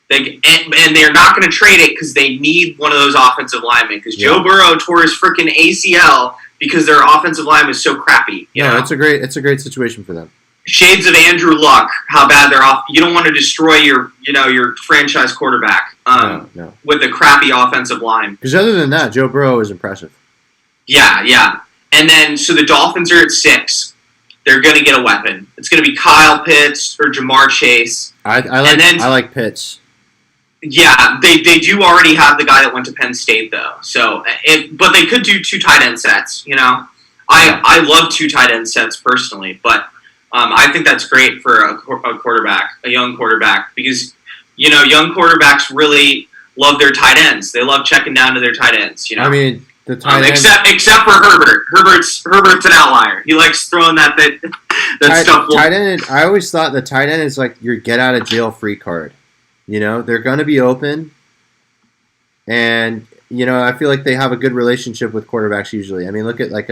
And they're not going to trade it because they need one of those offensive linemen because Joe Burrow tore his freaking ACL because their offensive line is so crappy. It's a great situation for them. Shades of Andrew Luck, how bad they're off. You don't want to destroy your franchise quarterback with a crappy offensive line. Because other than that, Joe Burrow is impressive. Yeah. And then, so the Dolphins are at 6. They're going to get a weapon. It's going to be Kyle Pitts or Jamar Chase. I like Pitts. Yeah, they do already have the guy that went to Penn State, though. So, but they could do 2 tight end sets, I love 2 tight end sets personally, but I think that's great for a quarterback, a young quarterback, because, young quarterbacks really love their tight ends. They love checking down to their tight ends, The tight end, except for Herbert. Herbert's an outlier. He likes throwing that stuff. Tight end. I always thought the tight end is like your get out of jail free card. You know, they're going to be open, and you know, I feel like they have a good relationship with quarterbacks usually. I mean, look at like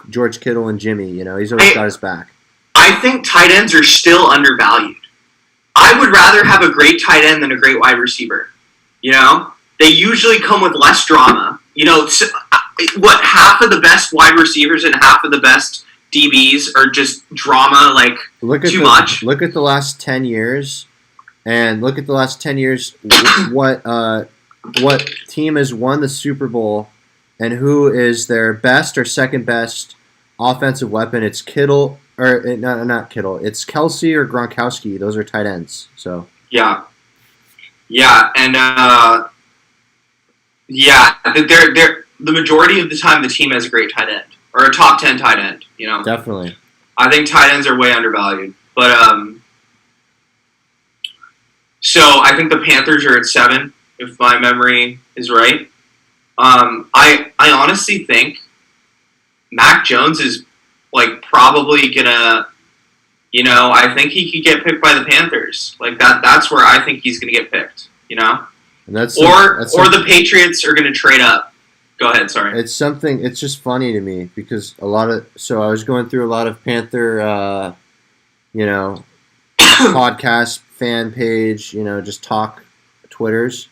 George Kittle and Jimmy. You know, he's always got his back. I think tight ends are still undervalued. I would rather have a great tight end than a great wide receiver. You know, they usually come with less drama. You know, half of the best wide receivers and half of the best DBs are just drama, like too much. Look at the last 10 years, and look at the last 10 years. What team has won the Super Bowl, and who is their best or second best offensive weapon? It's Kittle, or not Kittle. It's Kelsey or Gronkowski. Those are tight ends. So yeah, and the majority of the time the team has a great tight end or a top 10 tight end. You know, definitely. I think tight ends are way undervalued, but so I think the Panthers are at 7, if my memory is right. I honestly think Mac Jones is like probably gonna, you know, I think he could get picked by the Panthers. Like that's where I think he's gonna get picked. You know, and that's the Patriots are gonna trade up. Go ahead, sorry. It's just funny to me because I was going through a lot of Panther, you know, podcast fan page, you know, just talk Twitters.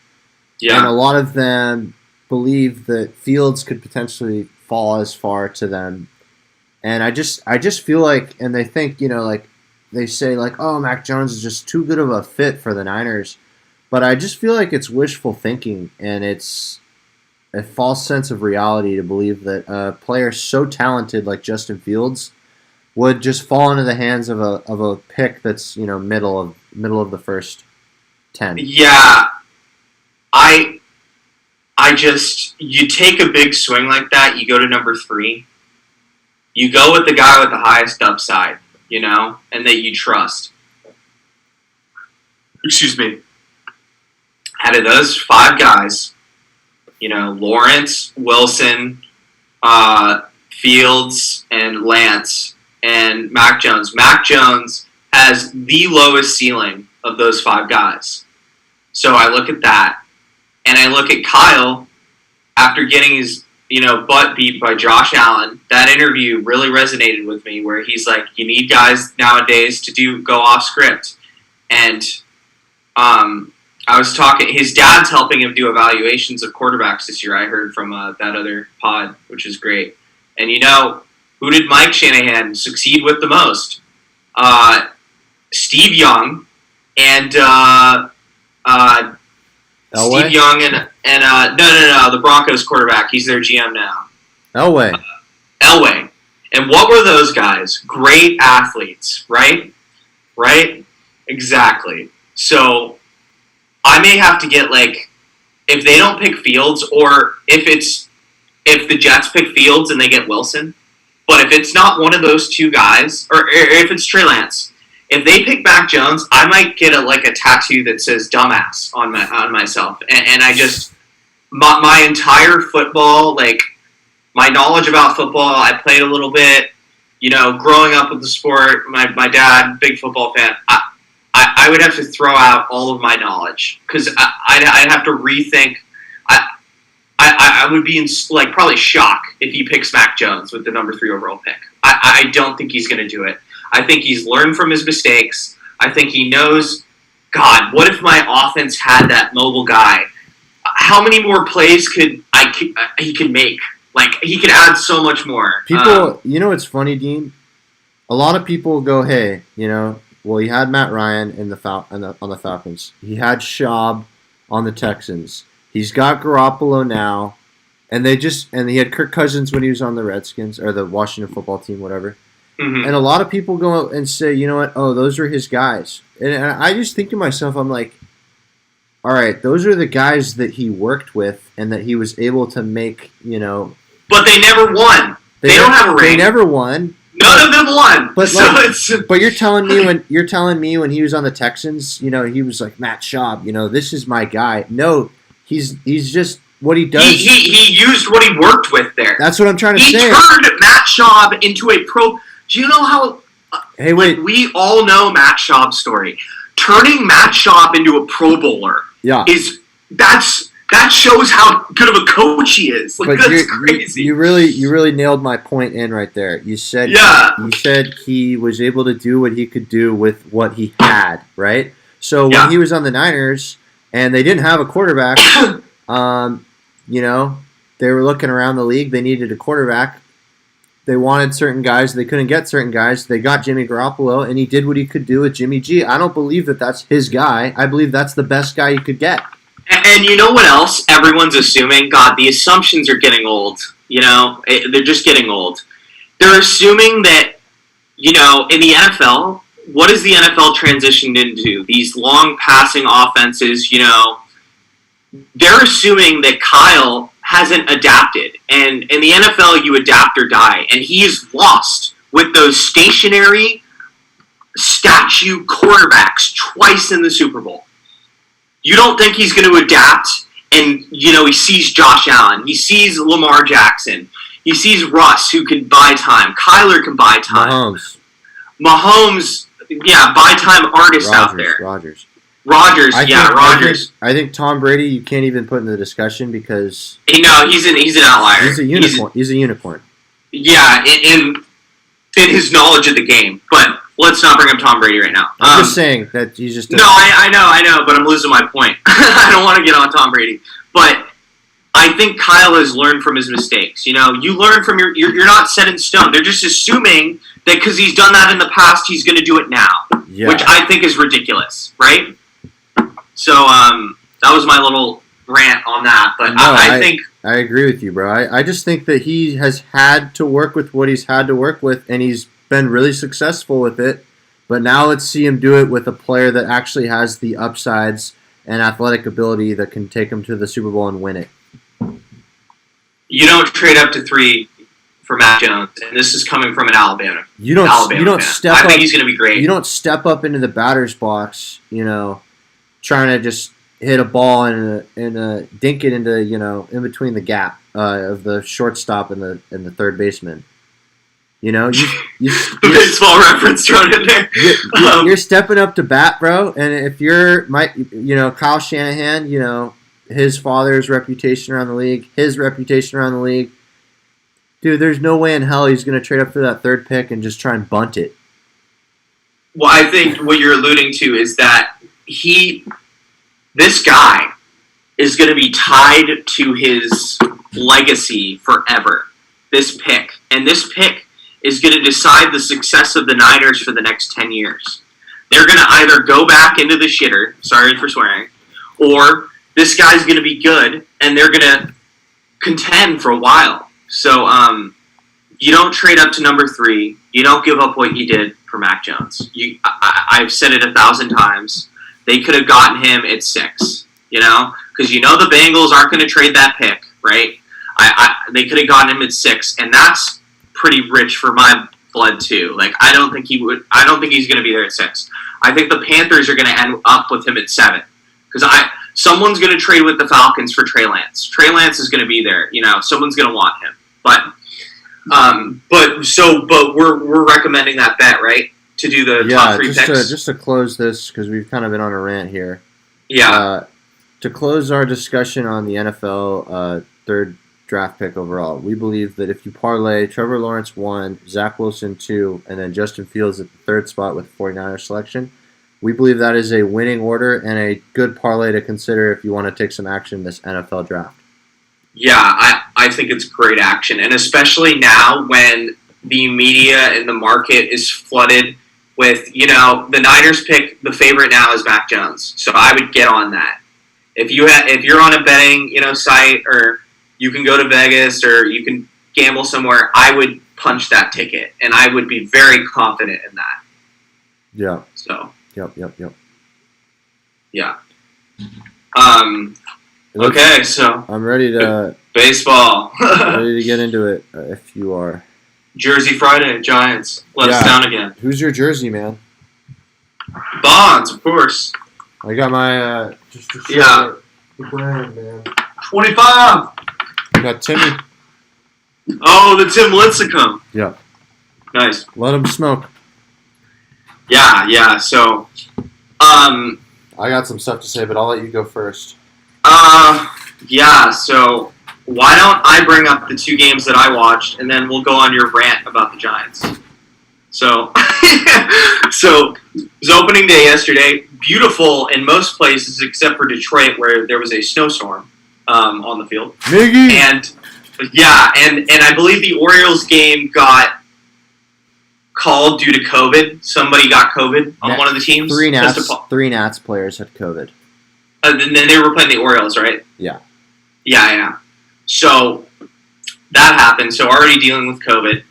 Yeah. And a lot of them believe that Fields could potentially fall as far to them. And I just feel like, and they think, you know, like they say like, oh, Mac Jones is just too good of a fit for the Niners. But I just feel like it's wishful thinking, and it's a false sense of reality to believe that a player so talented like Justin Fields would just fall into the hands of a pick that's, you know, middle of the first 10. Yeah, you take a big swing like that, you go to number 3, you go with the guy with the highest upside, you know, and that you trust. Excuse me. Out of those 5 guys, you know, Lawrence, Wilson, Fields, and Lance, and Mac Jones. Mac Jones has the lowest ceiling of those 5 guys. So I look at that, and I look at Kyle after getting his, you know, butt beat by Josh Allen. That interview really resonated with me, where he's like, you need guys nowadays to go off script. And I was talking, his dad's helping him do evaluations of quarterbacks this year. I heard from that other pod, which is great. And you know, who did Mike Shanahan succeed with the most? Steve Young and Steve Young and no, the Broncos quarterback. He's their GM now. Elway. Elway. And what were those guys? Great athletes, right? Right? Exactly. So I may have to get, like, if they don't pick Fields, or if the Jets pick Fields and they get Wilson, but if it's not one of those 2 guys, or if it's Trey Lance, if they pick Mac Jones, I might get a tattoo that says "dumbass" on myself, and I just my entire football, like my knowledge about football, I played a little bit, you know, growing up with the sport. My dad, big football fan. I would have to throw out all of my knowledge because I'd have to rethink. I would be in probably shock if he picks Mac Jones with the number 3 overall pick. I don't think he's going to do it. I think he's learned from his mistakes. I think he knows, God, what if my offense had that mobile guy? How many more plays he could make? Like, he could add so much more. People, you know what's funny, Dean? A lot of people go, hey, you know, well, he had Matt Ryan on the Falcons. He had Schaub on the Texans. He's got Garoppolo now, and he had Kirk Cousins when he was on the Redskins or the Washington football team, whatever. Mm-hmm. And a lot of people go and say, you know what? Oh, those are his guys. And I just think to myself, I'm like, all right, those are the guys that he worked with and that he was able to make, you know. But they never won. They don't have a ring. They never won. None of them won. But but you're telling me when he was on the Texans, you know, he was like Matt Schaub, you know, this is my guy. No, he's just what he does. He used what he worked with there. That's what I'm trying to say. He turned Matt Schaub into a pro. Do you know how? Hey, wait. We all know Matt Schaub's story. Turning Matt Schaub into a Pro Bowler. Yeah. That shows how good of a coach he is. Like, but that's crazy. You really nailed my point in right there. You said he was able to do what he could do with what he had, right? So when he was on the Niners and they didn't have a quarterback, you know, they were looking around the league. They needed a quarterback. They wanted certain guys. They couldn't get certain guys. They got Jimmy Garoppolo, and he did what he could do with Jimmy G. I don't believe that that's his guy. I believe that's the best guy you could get. And you know what else? Everyone's assuming. God, the assumptions are getting old. You know, they're just getting old. They're assuming that, you know, in the NFL, what is the NFL transitioned into? These long passing offenses, you know, they're assuming that Kyle hasn't adapted. And in the NFL, you adapt or die. And he's lost with those stationary statue quarterbacks twice in the Super Bowl. You don't think he's going to adapt, and, you know, he sees Josh Allen. He sees Lamar Jackson. He sees Russ, who can buy time. Kyler can buy time. Mahomes, yeah, buy time artist out there. Rodgers. I think Tom Brady you can't even put in the discussion because... No, he's an outlier. He's a unicorn. He's a unicorn. Yeah, in his knowledge of the game, but... Let's not bring up Tom Brady right now. I'm just saying that he's just... No, I know, but I'm losing my point. I don't want to get on Tom Brady. But I think Kyle has learned from his mistakes. You know, you learn from you're not set in stone. They're just assuming that because he's done that in the past, he's going to do it now. Yeah. Which I think is ridiculous, right? So, that was my little rant on that. But no, I think... I agree with you, bro. I just think that he has had to work with what he's had to work with, and he's been really successful with it, but now let's see him do it with a player that actually has the upsides and athletic ability that can take him to the Super Bowl and win it. You don't trade up to 3 for Mac Jones, and this is coming from an Alabama. You don't step up. I think he's going to be great. You don't step up into the batter's box, you know, trying to just hit a ball and dink it into, you know, in between the gap of the shortstop and the third baseman. You know, you baseball reference thrown in there. You're stepping up to bat, bro. And if you're Kyle Shanahan, you know, his father's reputation around the league, his reputation around the league, dude, there's no way in hell he's going to trade up for that third pick and just try and bunt it. Well, I think what you're alluding to is that this guy is going to be tied to his legacy forever. This pick. And this pick is going to decide the success of the Niners for the next 10 years. They're going to either go back into the shitter, sorry for swearing, or this guy's going to be good, and they're going to contend for a while. So you don't trade up to number 3. You don't give up what you did for Mac Jones. I've said it 1,000 times. They could have gotten him at 6, you know, because you know the Bengals aren't going to trade that pick, right? They could have gotten him at 6, and that's pretty rich for my blood too. Like I don't think he's going to be there at 6. I think the Panthers are going to end up with him at 7 because someone's going to trade with the Falcons for Trey Lance. Trey Lance is going to be there. You know, someone's going to want him. But we're recommending that bet, right? To do the top 3 picks. Just to close this because we've kind of been on a rant here. Yeah. To close our discussion on the NFL third draft pick overall, we believe that if you parlay Trevor Lawrence 1, Zach Wilson 2, and then Justin Fields at the 3rd spot with 49ers selection, we believe that is a winning order and a good parlay to consider if you want to take some action this NFL draft. Yeah, I think it's great action, and especially now when the media and the market is flooded with, you know, the Niners pick, the favorite now is Mac Jones, so I would get on that. If you're on a betting, you know, site or you can go to Vegas or you can gamble somewhere, I would punch that ticket, and I would be very confident in that. Yeah. So. Yep. Yeah. Okay, so. I'm ready to. Baseball. Ready to get into it, if you are. Jersey Friday, Giants. Let us down again. Who's your jersey, man? Bonds, of course. I got my, just to show the brand, man. 25. We got Timmy. Oh, the Tim Lincecum. Yeah. Nice. Let him smoke. Yeah. So, I got some stuff to say, but I'll let you go first. Yeah. So, why don't I bring up the two games that I watched, and then we'll go on your rant about the Giants. So, so it was opening day yesterday. Beautiful in most places except for Detroit, where there was a snowstorm on the field. Miggy! And I believe the Orioles game got called due to COVID. Somebody got COVID on one of the teams. Three Nats players had COVID. And then they were playing the Orioles, right? Yeah. Yeah. So that happened. So already dealing with COVID.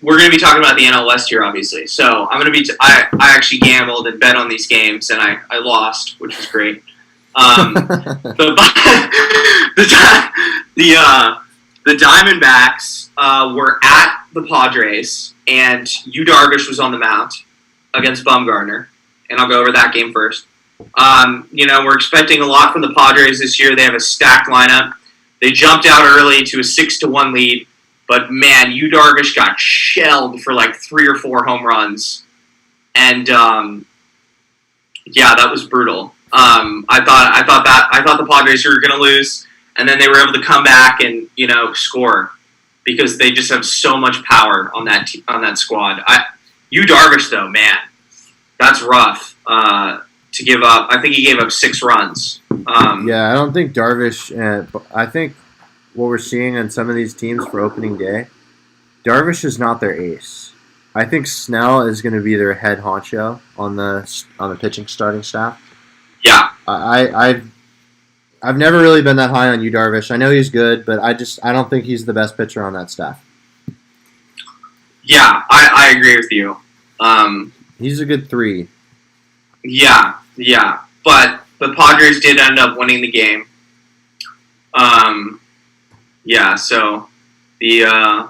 We're going to be talking about the NL West here, obviously. So I'm going to be. I actually gambled and bet on these games, and I lost, which was great. The Diamondbacks were at the Padres, and Yu Darvish was on the mound against Bumgarner, and I'll go over that game first. We're expecting a lot from the Padres this year. They have a stacked lineup. They jumped out early to a 6-1 lead, but man, Yu Darvish got shelled for like 3 or 4 home runs, and that was brutal. I thought the Padres were going to lose, and then they were able to come back and score because they just have so much power on that squad. Yu Darvish though, man, that's rough to give up. I think he gave up 6 runs. I don't think Darvish. I think what we're seeing on some of these teams for opening day, Darvish is not their ace. I think Snell is going to be their head honcho on the pitching starting staff. Yeah, I've never really been that high on Yu Darvish. I know he's good, but I don't think he's the best pitcher on that staff. Yeah, I agree with you. He's a good 3. Yeah, but the Padres did end up winning the game. So the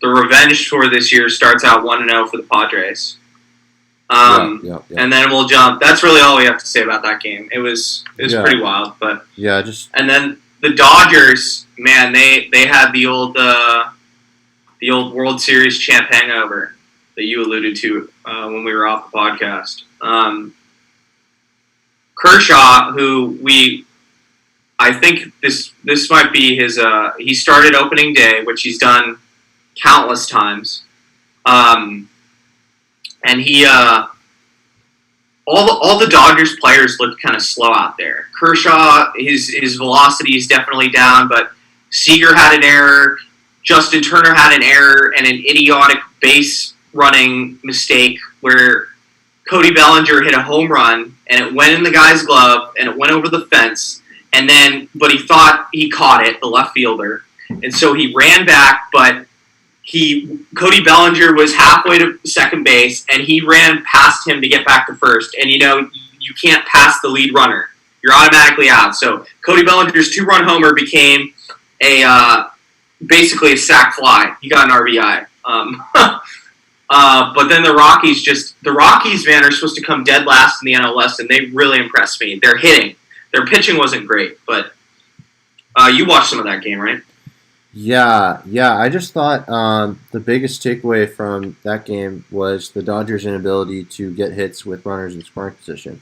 revenge tour this year starts out 1-0 for the Padres. Yeah. And then we'll jump. That's really all we have to say about that game. It was pretty wild, but and then the Dodgers, man, they had the old World Series champ hangover that you alluded to when we were off the podcast. Kershaw, who I think this might be his. He started opening day, which he's done countless times. And he, all the Dodgers players looked kind of slow out there. Kershaw, his velocity is definitely down, but Seager had an error. Justin Turner had an error and an idiotic base running mistake where Cody Bellinger hit a home run and it went in the guy's glove and it went over the fence. But he thought he caught it, the left fielder, and so he ran back, but Cody Bellinger was halfway to second base, and he ran past him to get back to first. And, you can't pass the lead runner. You're automatically out. So Cody Bellinger's 2-run homer became basically a sac fly. He got an RBI. But then the Rockies, man, are supposed to come dead last in the NL West, and they really impressed me. They're hitting. Their pitching wasn't great, but you watched some of that game, right? Yeah. I just thought the biggest takeaway from that game was the Dodgers' inability to get hits with runners in scoring position.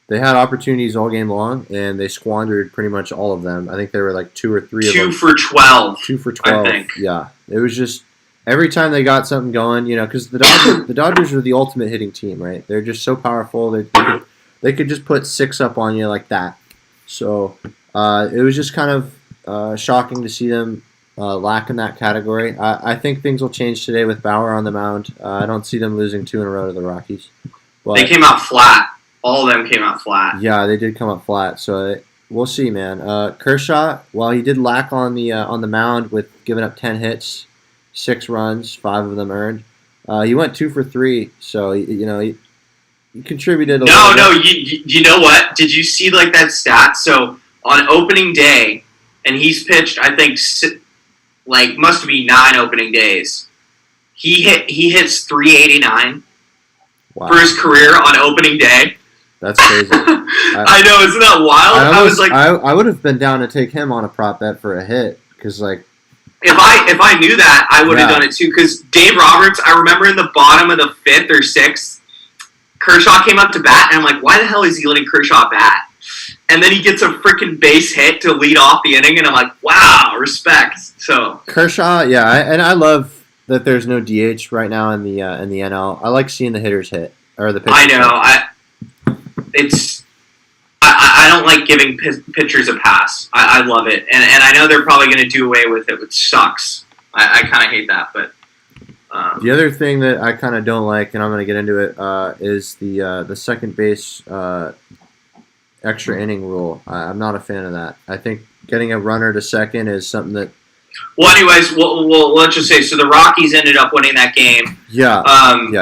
They had opportunities all game long, and they squandered pretty much all of them. I think there were like 2 or 3 of them. 2 for 12. 2 for 12. I think. Yeah. It was just every time they got something going, because the Dodgers are the ultimate hitting team, right? They're just so powerful. They could just put 6 up on you like that. So it was just kind of shocking to see them lack in that category. I think things will change today with Bauer on the mound. I don't see them losing 2 in a row to the Rockies. But they came out flat. All of them came out flat. Yeah, they did come up flat. So we'll see, man. Kershaw, while he did lack on the mound with giving up 10 hits, 6 runs, 5 of them earned, he went 2 for 3. So he contributed a little bit. No, you know what? Did you see that stat? So on opening day, and he's pitched, I think, must be 9 opening days. He hits 389 for his career on opening day. That's crazy. I know, isn't that wild? I was like, I would have been down to take him on a prop bet for a hit because like. If I knew that, I would have done it too. Because Dave Roberts, I remember in the bottom of the 5th or 6th, Kershaw came up to bat, and I'm like, why the hell is he letting Kershaw bat? And then he gets a freaking base hit to lead off the inning, and I'm like, wow, respect. So Kershaw, and I love that there's no DH right now in the NL. I like seeing the hitters hit or the pitchers. I know. I don't like giving pitchers a pass. I love it, and I know they're probably going to do away with it, which sucks. I kind of hate that, but. The other thing that I kind of don't like, and I'm going to get into it, is the second base extra inning rule. I'm not a fan of that. I think getting a runner to second is something that. Well, anyways, let's just say, so the Rockies ended up winning that game. Yeah,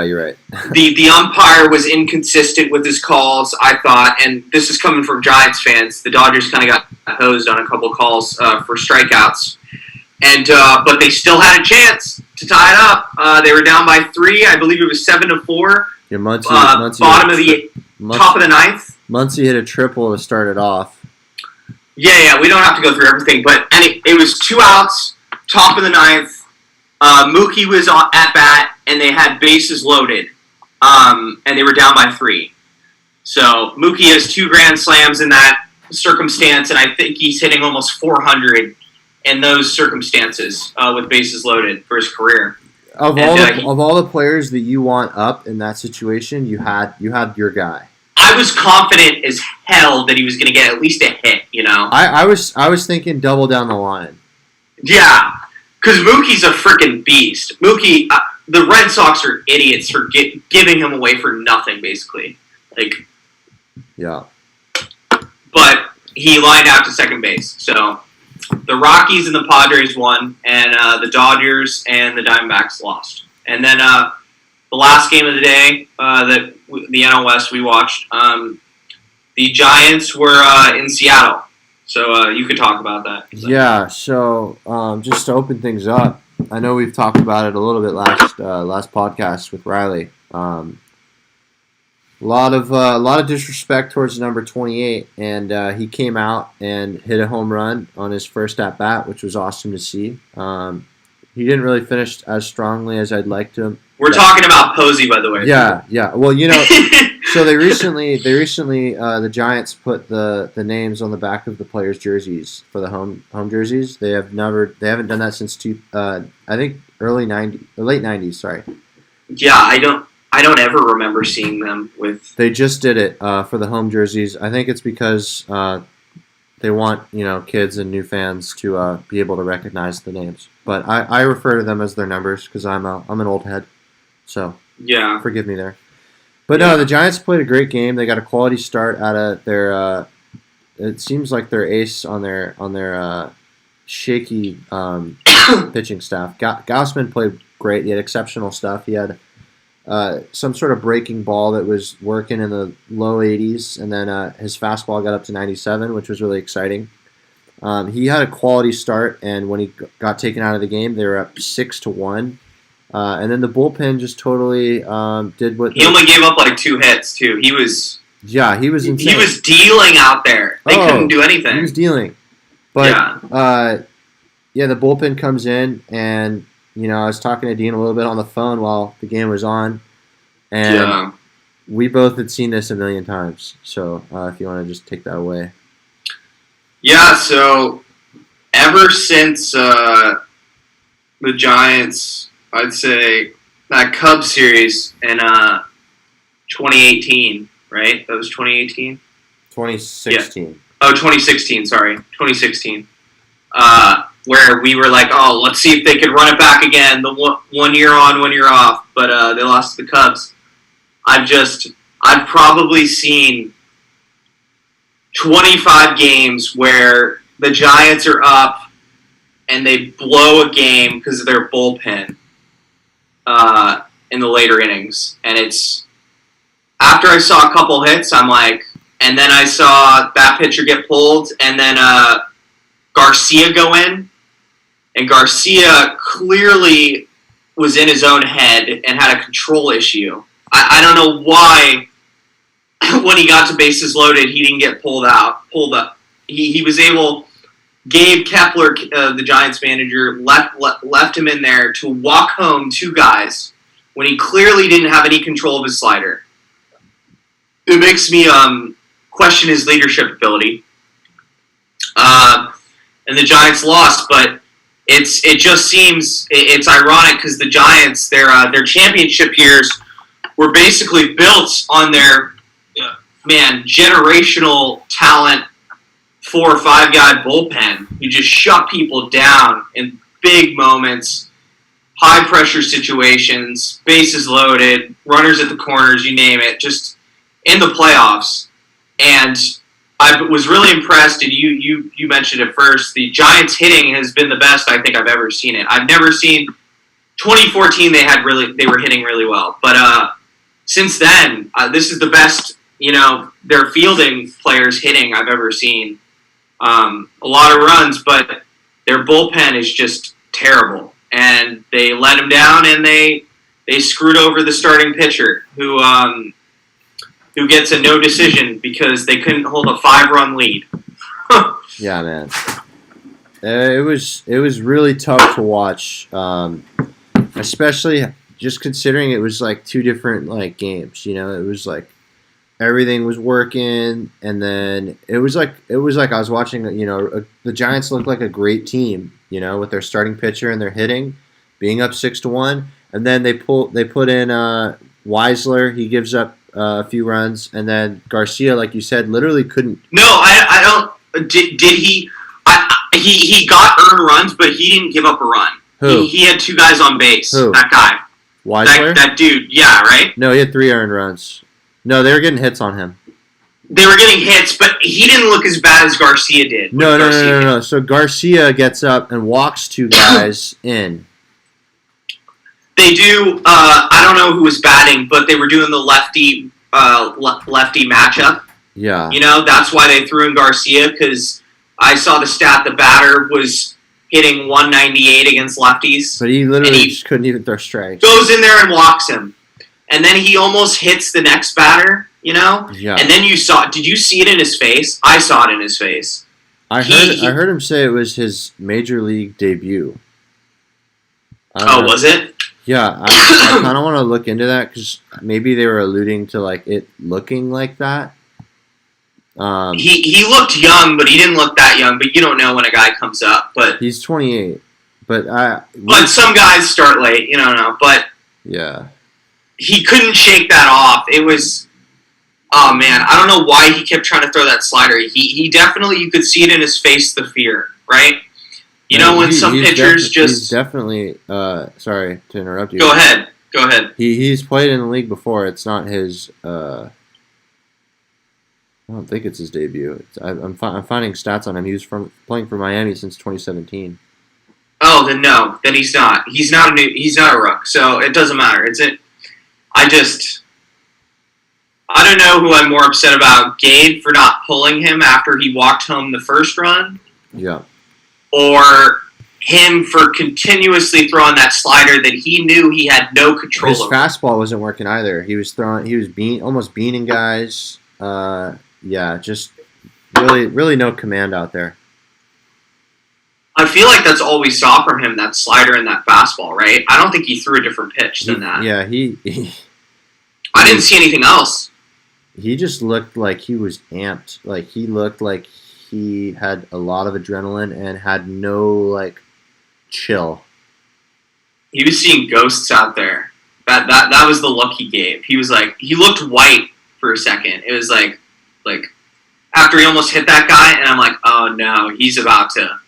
you're right. the umpire was inconsistent with his calls, I thought, and this is coming from Giants fans. The Dodgers kind of got hosed on a couple calls for strikeouts, and but they still had a chance to tie it up. They were down by 3. I believe it was 7-4. Yeah, Muncy bottom of the top of the 9th. Muncy hit a triple to start it off. Yeah, we don't have to go through everything, but it was 2 outs, top of the 9th. Mookie was at bat, and they had bases loaded, and they were down by 3. So Mookie has 2 grand slams in that circumstance, and I think he's hitting almost 400 in those circumstances with bases loaded for his career. Of all the players that you want up in that situation, you had your guy. I was confident as hell that he was going to get at least a hit, you know? I was thinking double down the line. Yeah, because Mookie's a freaking beast. Mookie, the Red Sox are idiots for giving him away for nothing, basically. Yeah. But he lined out to second base. So the Rockies and the Padres won, and the Dodgers and the Diamondbacks lost. And then the last game of the day that the NL West we watched, the Giants were in Seattle. So you could talk about that. Yeah, so just to open things up, I know we've talked about it a little bit last podcast with Riley. A lot of disrespect towards number 28, and he came out and hit a home run on his first at bat, which was awesome to see. He didn't really finish as strongly as I'd like to. We're talking about Posey, by the way. Yeah. Well, you know, so they recently the Giants put the names on the back of the players' jerseys for the home jerseys. They haven't done that since I think late '90s. Sorry. Yeah, I don't ever remember seeing them with. They just did it for the home jerseys. I think it's because they want kids and new fans to be able to recognize the names. But I refer to them as their numbers because I'm an old head. So yeah, forgive me there. But no, the Giants played a great game. They got a quality start out of their. It seems like their ace on their shaky pitching staff. Gausman played great. He had exceptional stuff. He had some sort of breaking ball that was working in the low 80s, and then his fastball got up to 97, which was really exciting. He had a quality start, and when he got taken out of the game, they were up 6-1. And then the bullpen just totally did what... He only gave up like 2 hits, too. He was insane. He was dealing out there. They couldn't do anything. He was dealing. But, the bullpen comes in, and, I was talking to Dean a little bit on the phone while the game was on, and we both had seen this a million times. So, if you want to just take that away. Yeah, so ever since the Giants... I'd say that Cubs series in 2018, right? That was 2018? 2016. Yeah. Oh, 2016, sorry. 2016. Where we were like, oh, let's see if they could run it back again. The 1 year on, 1 year off. But they lost to the Cubs. I've probably seen 25 games where the Giants are up and they blow a game because of their bullpen. In the later innings, and it's after I saw a couple hits, I'm like, and then I saw that pitcher get pulled, and then Garcia go in, and Garcia clearly was in his own head and had a control issue. I don't know why when he got to bases loaded, he didn't get pulled up. He was able. Gabe Kepler, the Giants manager, left him in there to walk home 2 guys when he clearly didn't have any control of his slider. It makes me question his leadership ability. And the Giants lost, but it just seems it's ironic because the Giants, their championship years were basically built on their generational talent 4 or 5 guy bullpen who just shut people down in big moments, high pressure situations, bases loaded, runners at the corners, you name it, just in the playoffs. And I was really impressed, and you mentioned it first, the Giants hitting has been the best I think I've ever seen it. I've never seen 2014 they were hitting really well. But since then, this is the best, their fielding players hitting I've ever seen. A lot of runs, but their bullpen is just terrible. And they let him down, and they screwed over the starting pitcher, who gets a no decision because they couldn't hold a 5-run lead. Yeah, man. It was really tough to watch, especially just considering it was like 2 different games. It was like everything was working, and then it was like I was watching. The Giants looked like a great team. With their starting pitcher and their hitting, being up 6-1, and then they put in Weisler. He gives up a few runs, and then Garcia, like you said, literally couldn't. No, I don't. Did he? He got earned runs, but he didn't give up a run. Who? He had 2 guys on base. Who? That guy. Weisler? That dude. Yeah, right. No, he had 3 earned runs. No, they were getting hits on him. They were getting hits, but he didn't look as bad as Garcia did. No. So Garcia gets up and walks 2 guys in. They do. I don't know who was batting, but they were doing the lefty matchup. Yeah. That's why they threw in Garcia, because I saw the stat the batter was hitting 198 against lefties. But he literally just couldn't even throw strikes. Goes in there and walks him. And then he almost hits the next batter, Yeah. And then did you see it in his face? I saw it in his face. I heard him say it was his major league debut. Was it? Yeah, I kind of want to look into that because maybe they were alluding to it looking like that. He looked young, but he didn't look that young. But you don't know when a guy comes up. But he's 28. But some guys start late. You don't know. But yeah, he couldn't shake that off. It was, oh man, I don't know why he kept trying to throw that slider. He definitely, you could see it in his face, the fear, right? When some pitchers he's definitely, sorry to interrupt you. Go ahead. He's played in the league before. It's not his, I don't think it's his debut. I'm finding stats on him. He was playing for Miami since 2017. Oh, then no. Then he's not. He's not a rook, so it doesn't matter. I don't know who I'm more upset about, Gabe for not pulling him after he walked home the first run. Yeah. Or him for continuously throwing that slider that he knew he had no control over. His fastball wasn't working either. He was almost beaning guys. Just really no command out there. I feel like that's all we saw from him, that slider and that fastball, right? I don't think he threw a different pitch than that. Yeah, I didn't see anything else. He just looked like he was amped. He looked like he had a lot of adrenaline and had no chill. He was seeing ghosts out there. That was the look he gave. He was he looked white for a second. It was like after he almost hit that guy, and I'm like, oh no, he's about to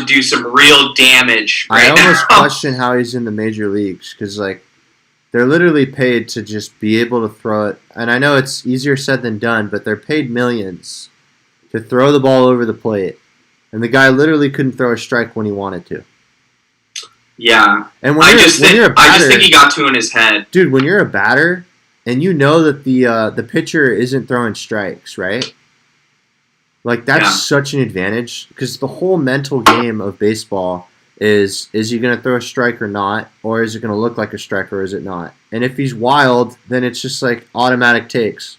do some real damage right now. I almost question how he's in the major leagues because they're literally paid to just be able to throw it. And I know it's easier said than done, but they're paid millions to throw the ball over the plate. And the guy literally couldn't throw a strike when he wanted to. Yeah. And I just think he got two in his head. Dude, when you're a batter and you know that the pitcher isn't throwing strikes, right? That's such an advantage because the whole mental game of baseball is he going to throw a strike or not, or is it going to look like a strike or is it not? And if he's wild, then it's just automatic takes.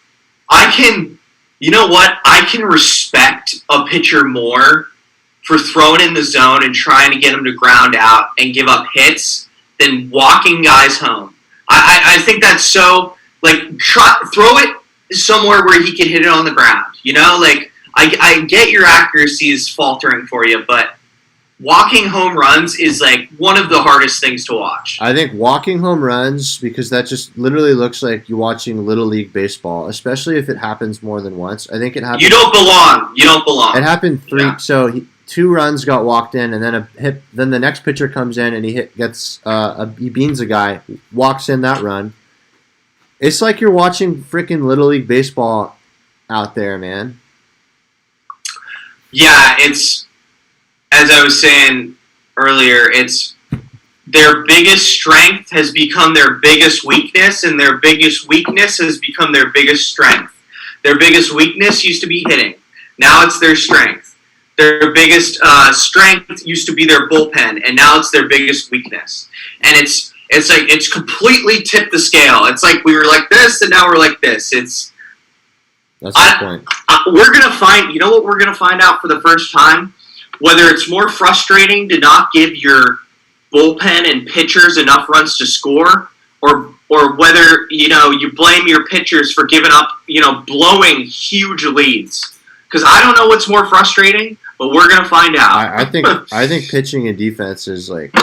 you know what? I can respect a pitcher more for throwing in the zone and trying to get him to ground out and give up hits than walking guys home. I think that's so, like, throw it somewhere where he can hit it on the ground. You know, like, I get your accuracy is faltering for you, but walking home runs is, like, one of the hardest things to watch. I think walking home runs, because that just literally looks like you're watching Little League baseball, especially if it happens more than once. I think it happened. You don't belong. It happened 3. Yeah. So 2 runs got walked in, and then then the next pitcher comes in and he beans a guy, walks in that run. It's like you're watching freaking Little League baseball out there, man. Yeah, it's, as I was saying earlier, it's their biggest strength has become their biggest weakness, and their biggest weakness has become their biggest strength. Their biggest weakness used to be hitting. Now it's their strength. Their biggest strength used to be their bullpen, and now it's their biggest weakness. And it's like it's completely tipped the scale. It's like we were like this, and now we're like this. That's the point. We're gonna find. You know what we're gonna find out for the first time? Whether it's more frustrating to not give your bullpen and pitchers enough runs to score, or whether you blame your pitchers for giving up, blowing huge leads. Because I don't know what's more frustrating, but we're gonna find out. I think pitching and defense is like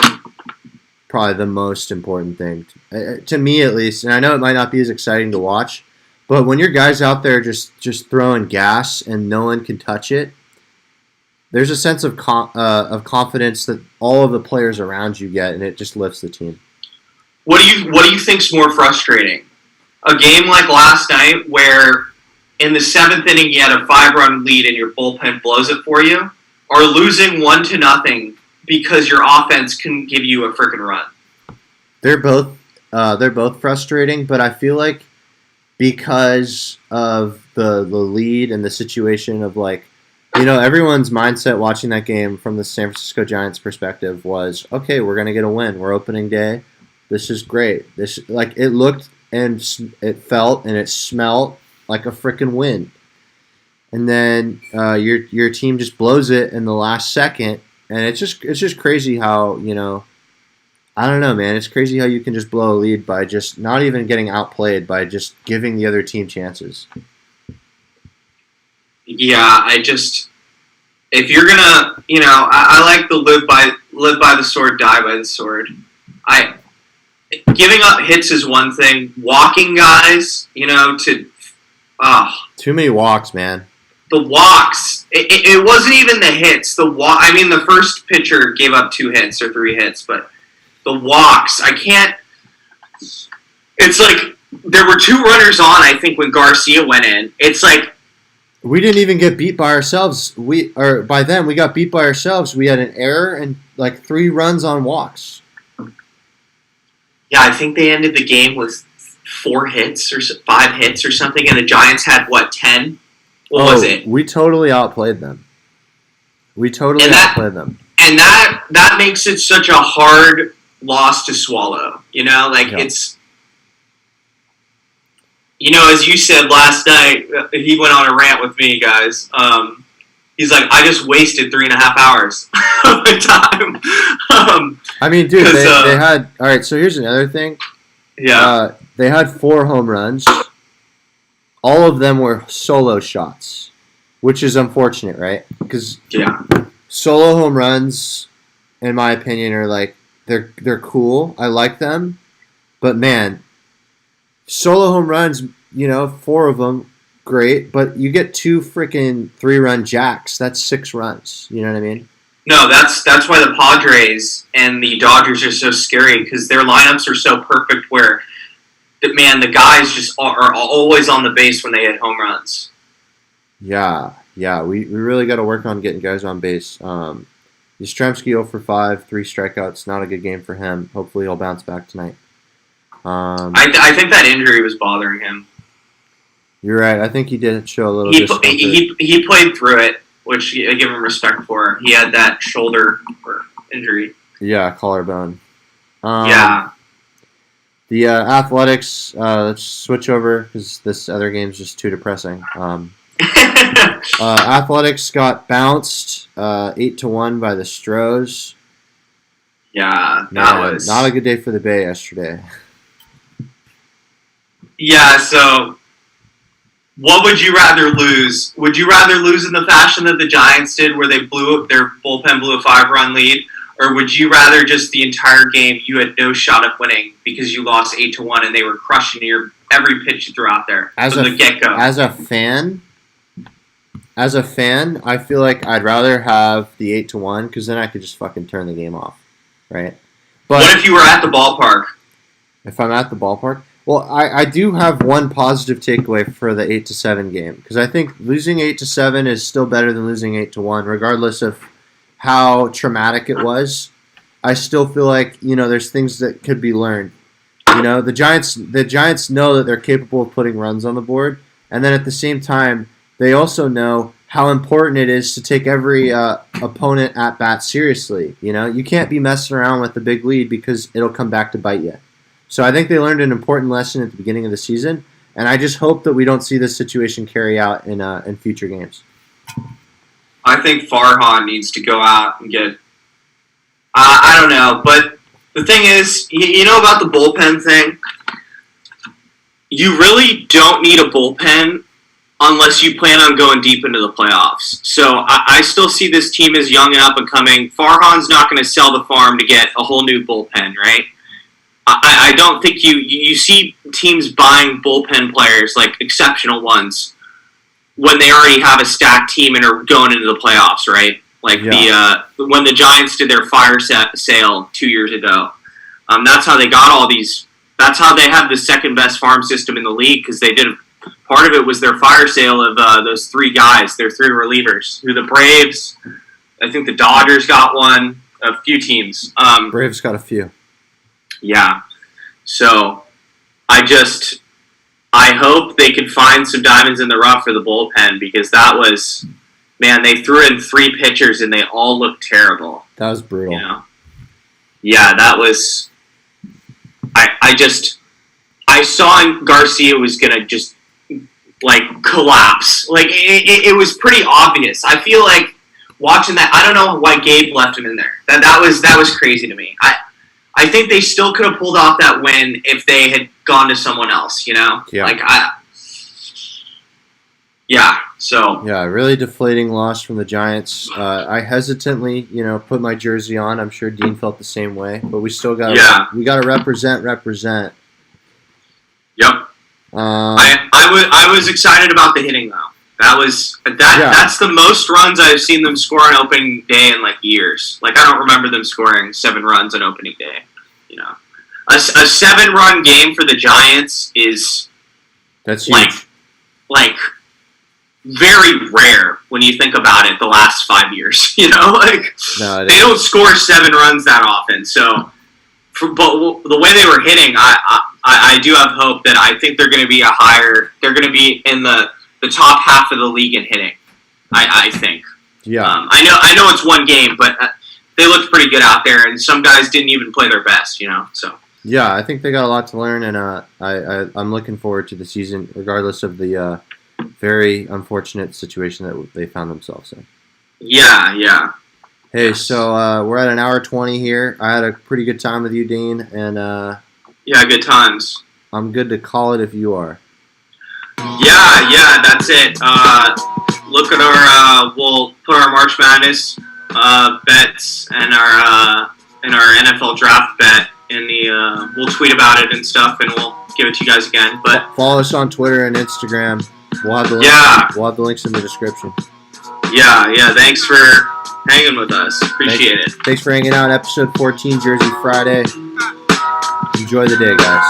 probably the most important thing to me, at least. And I know it might not be as exciting to watch, but when your guys out there just throwing gas and no one can touch it, there's a sense of confidence that all of the players around you get, and it just lifts the team. What do you think's more frustrating? A game like last night where in the 7th inning you had a 5-run lead and your bullpen blows it for you, or losing 1-0 because your offense couldn't give you a freaking run? They're both frustrating, but I feel like because of the lead and the situation of, like, everyone's mindset watching that game from the San Francisco Giants perspective was, okay, we're going to get a win. We're opening day. This is great. It looked and it felt and it smelled like a freaking win. And then your team just blows it in the last second, and it's just crazy how, I don't know, man. It's crazy how you can just blow a lead by just not even getting outplayed, by just giving the other team chances. Yeah, if you're gonna, I like the live by the sword, die by the sword. Giving up hits is one thing. Walking guys, too many walks, man. The walks. It wasn't even the hits. The first pitcher gave up 2 hits or 3 hits, but the walks, I can't. It's like there were 2 runners on, I think, when Garcia went in. It's like, we didn't even get beat by ourselves. By then we got beat by ourselves. We had an error and like 3 runs on walks. Yeah, I think they ended the game with 4 hits or 5 hits or something, and the Giants had 10? What was it? We totally outplayed them. Outplayed them. And that makes it such a hard loss to swallow. It's. As you said last night, he went on a rant with me, guys. He's like, I just wasted 3.5 hours of my time. I mean, dude, they had... All right, so here's another thing. Yeah. They had 4 home runs. All of them were solo shots, which is unfortunate, right? Because solo home runs, in my opinion, are like, they're cool. I like them. But, man, solo home runs, 4 of them, great. But you get 2 freaking 3-run jacks. That's 6 runs. You know what I mean? No, that's why the Padres and the Dodgers are so scary, because their lineups are so perfect where, the guys just are always on the base when they hit home runs. Yeah. We really got to work on getting guys on base. Yastrzemski 0 for 5, 3 strikeouts. Not a good game for him. Hopefully he'll bounce back tonight. I think that injury was bothering him. You're right. I think he did show a little discomfort. He played through it, which I give him respect for. He had that shoulder injury. Yeah, collarbone. Yeah. The Athletics, let's switch over because this other game is just too depressing. Athletics got bounced 8-1 by the Stros. Yeah, that was not a good day for the Bay yesterday. Yeah, so what would you rather lose? Would you rather lose in the fashion that the Giants did where their bullpen blew a 5-run lead? Or would you rather just the entire game you had no shot at winning because you lost 8-1 and they were crushing every pitch you threw out there from the get-go? As a fan, I feel like I'd rather have the 8-1 because then I could just fucking turn the game off, right? But what if you were at the ballpark? If I'm at the ballpark? Well, I do have one positive takeaway for the 8-7 game because I think losing 8-7 is still better than losing 8-1, regardless of how traumatic it was. I still feel like there's things that could be learned. The Giants know that they're capable of putting runs on the board, and then at the same time, they also know how important it is to take every opponent at bat seriously. You can't be messing around with the big lead because it'll come back to bite you. So I think they learned an important lesson at the beginning of the season, and I just hope that we don't see this situation carry out in future games. I think Farhan needs to go out and get. I don't know, but the thing is, you know about the bullpen thing. You really don't need a bullpen unless you plan on going deep into the playoffs. So I still see this team as young and up and coming. Farhan's not going to sell the farm to get a whole new bullpen, right? I don't think you see teams buying bullpen players, like exceptional ones, when they already have a stacked team and are going into the playoffs, right? Like when the Giants did their fire sale 2 years ago. That's how they got all these. That's how they have the second best farm system in the league because they did. Part of it was their fire sale of those three guys, their three relievers. Who the Braves, I think the Dodgers got one. A few teams. Braves got a few. Yeah. So I hope they can find some diamonds in the rough for the bullpen because that was, man, they threw in 3 pitchers and they all looked terrible. That was brutal. Yeah, that was. I saw Garcia was gonna just collapse. It was pretty obvious. I feel like watching that. I don't know why Gabe left him in there. That was crazy to me. I think they still could have pulled off that win if they had gone to someone else, Yeah. So. Yeah, really deflating loss from the Giants. I hesitantly, put my jersey on. I'm sure Dean felt the same way, but we still got to represent. Yep. I was excited about the hitting though. That's the most runs I've seen them score on opening day in years. I don't remember them scoring 7 runs on opening day. A 7-run game for the Giants is huge. Very rare when you think about it. The last 5 years, they don't score 7 runs that often. So, but the way they were hitting, I do have hope that I think they're going to be they're going to be in the top half of the league in hitting. I think. Yeah. I know it's one game, but they looked pretty good out there, and some guys didn't even play their best. So. Yeah, I think they got a lot to learn, and I'm looking forward to the season, regardless of the very unfortunate situation that they found themselves in. Yeah. Hey, so we're at an hour 20 here. I had a pretty good time with you, Dean, and yeah, good times. I'm good to call it if you are. Yeah, that's it. Look at our. We'll put our March Madness bets and our NFL draft bet in the. We'll tweet about it and stuff, and we'll give it to you guys again. But follow us on Twitter and Instagram. We'll have the links in the description. Yeah. Thanks for hanging with us. Appreciate it. Thanks for hanging out. Episode 14, Jersey Friday. Enjoy the day, guys.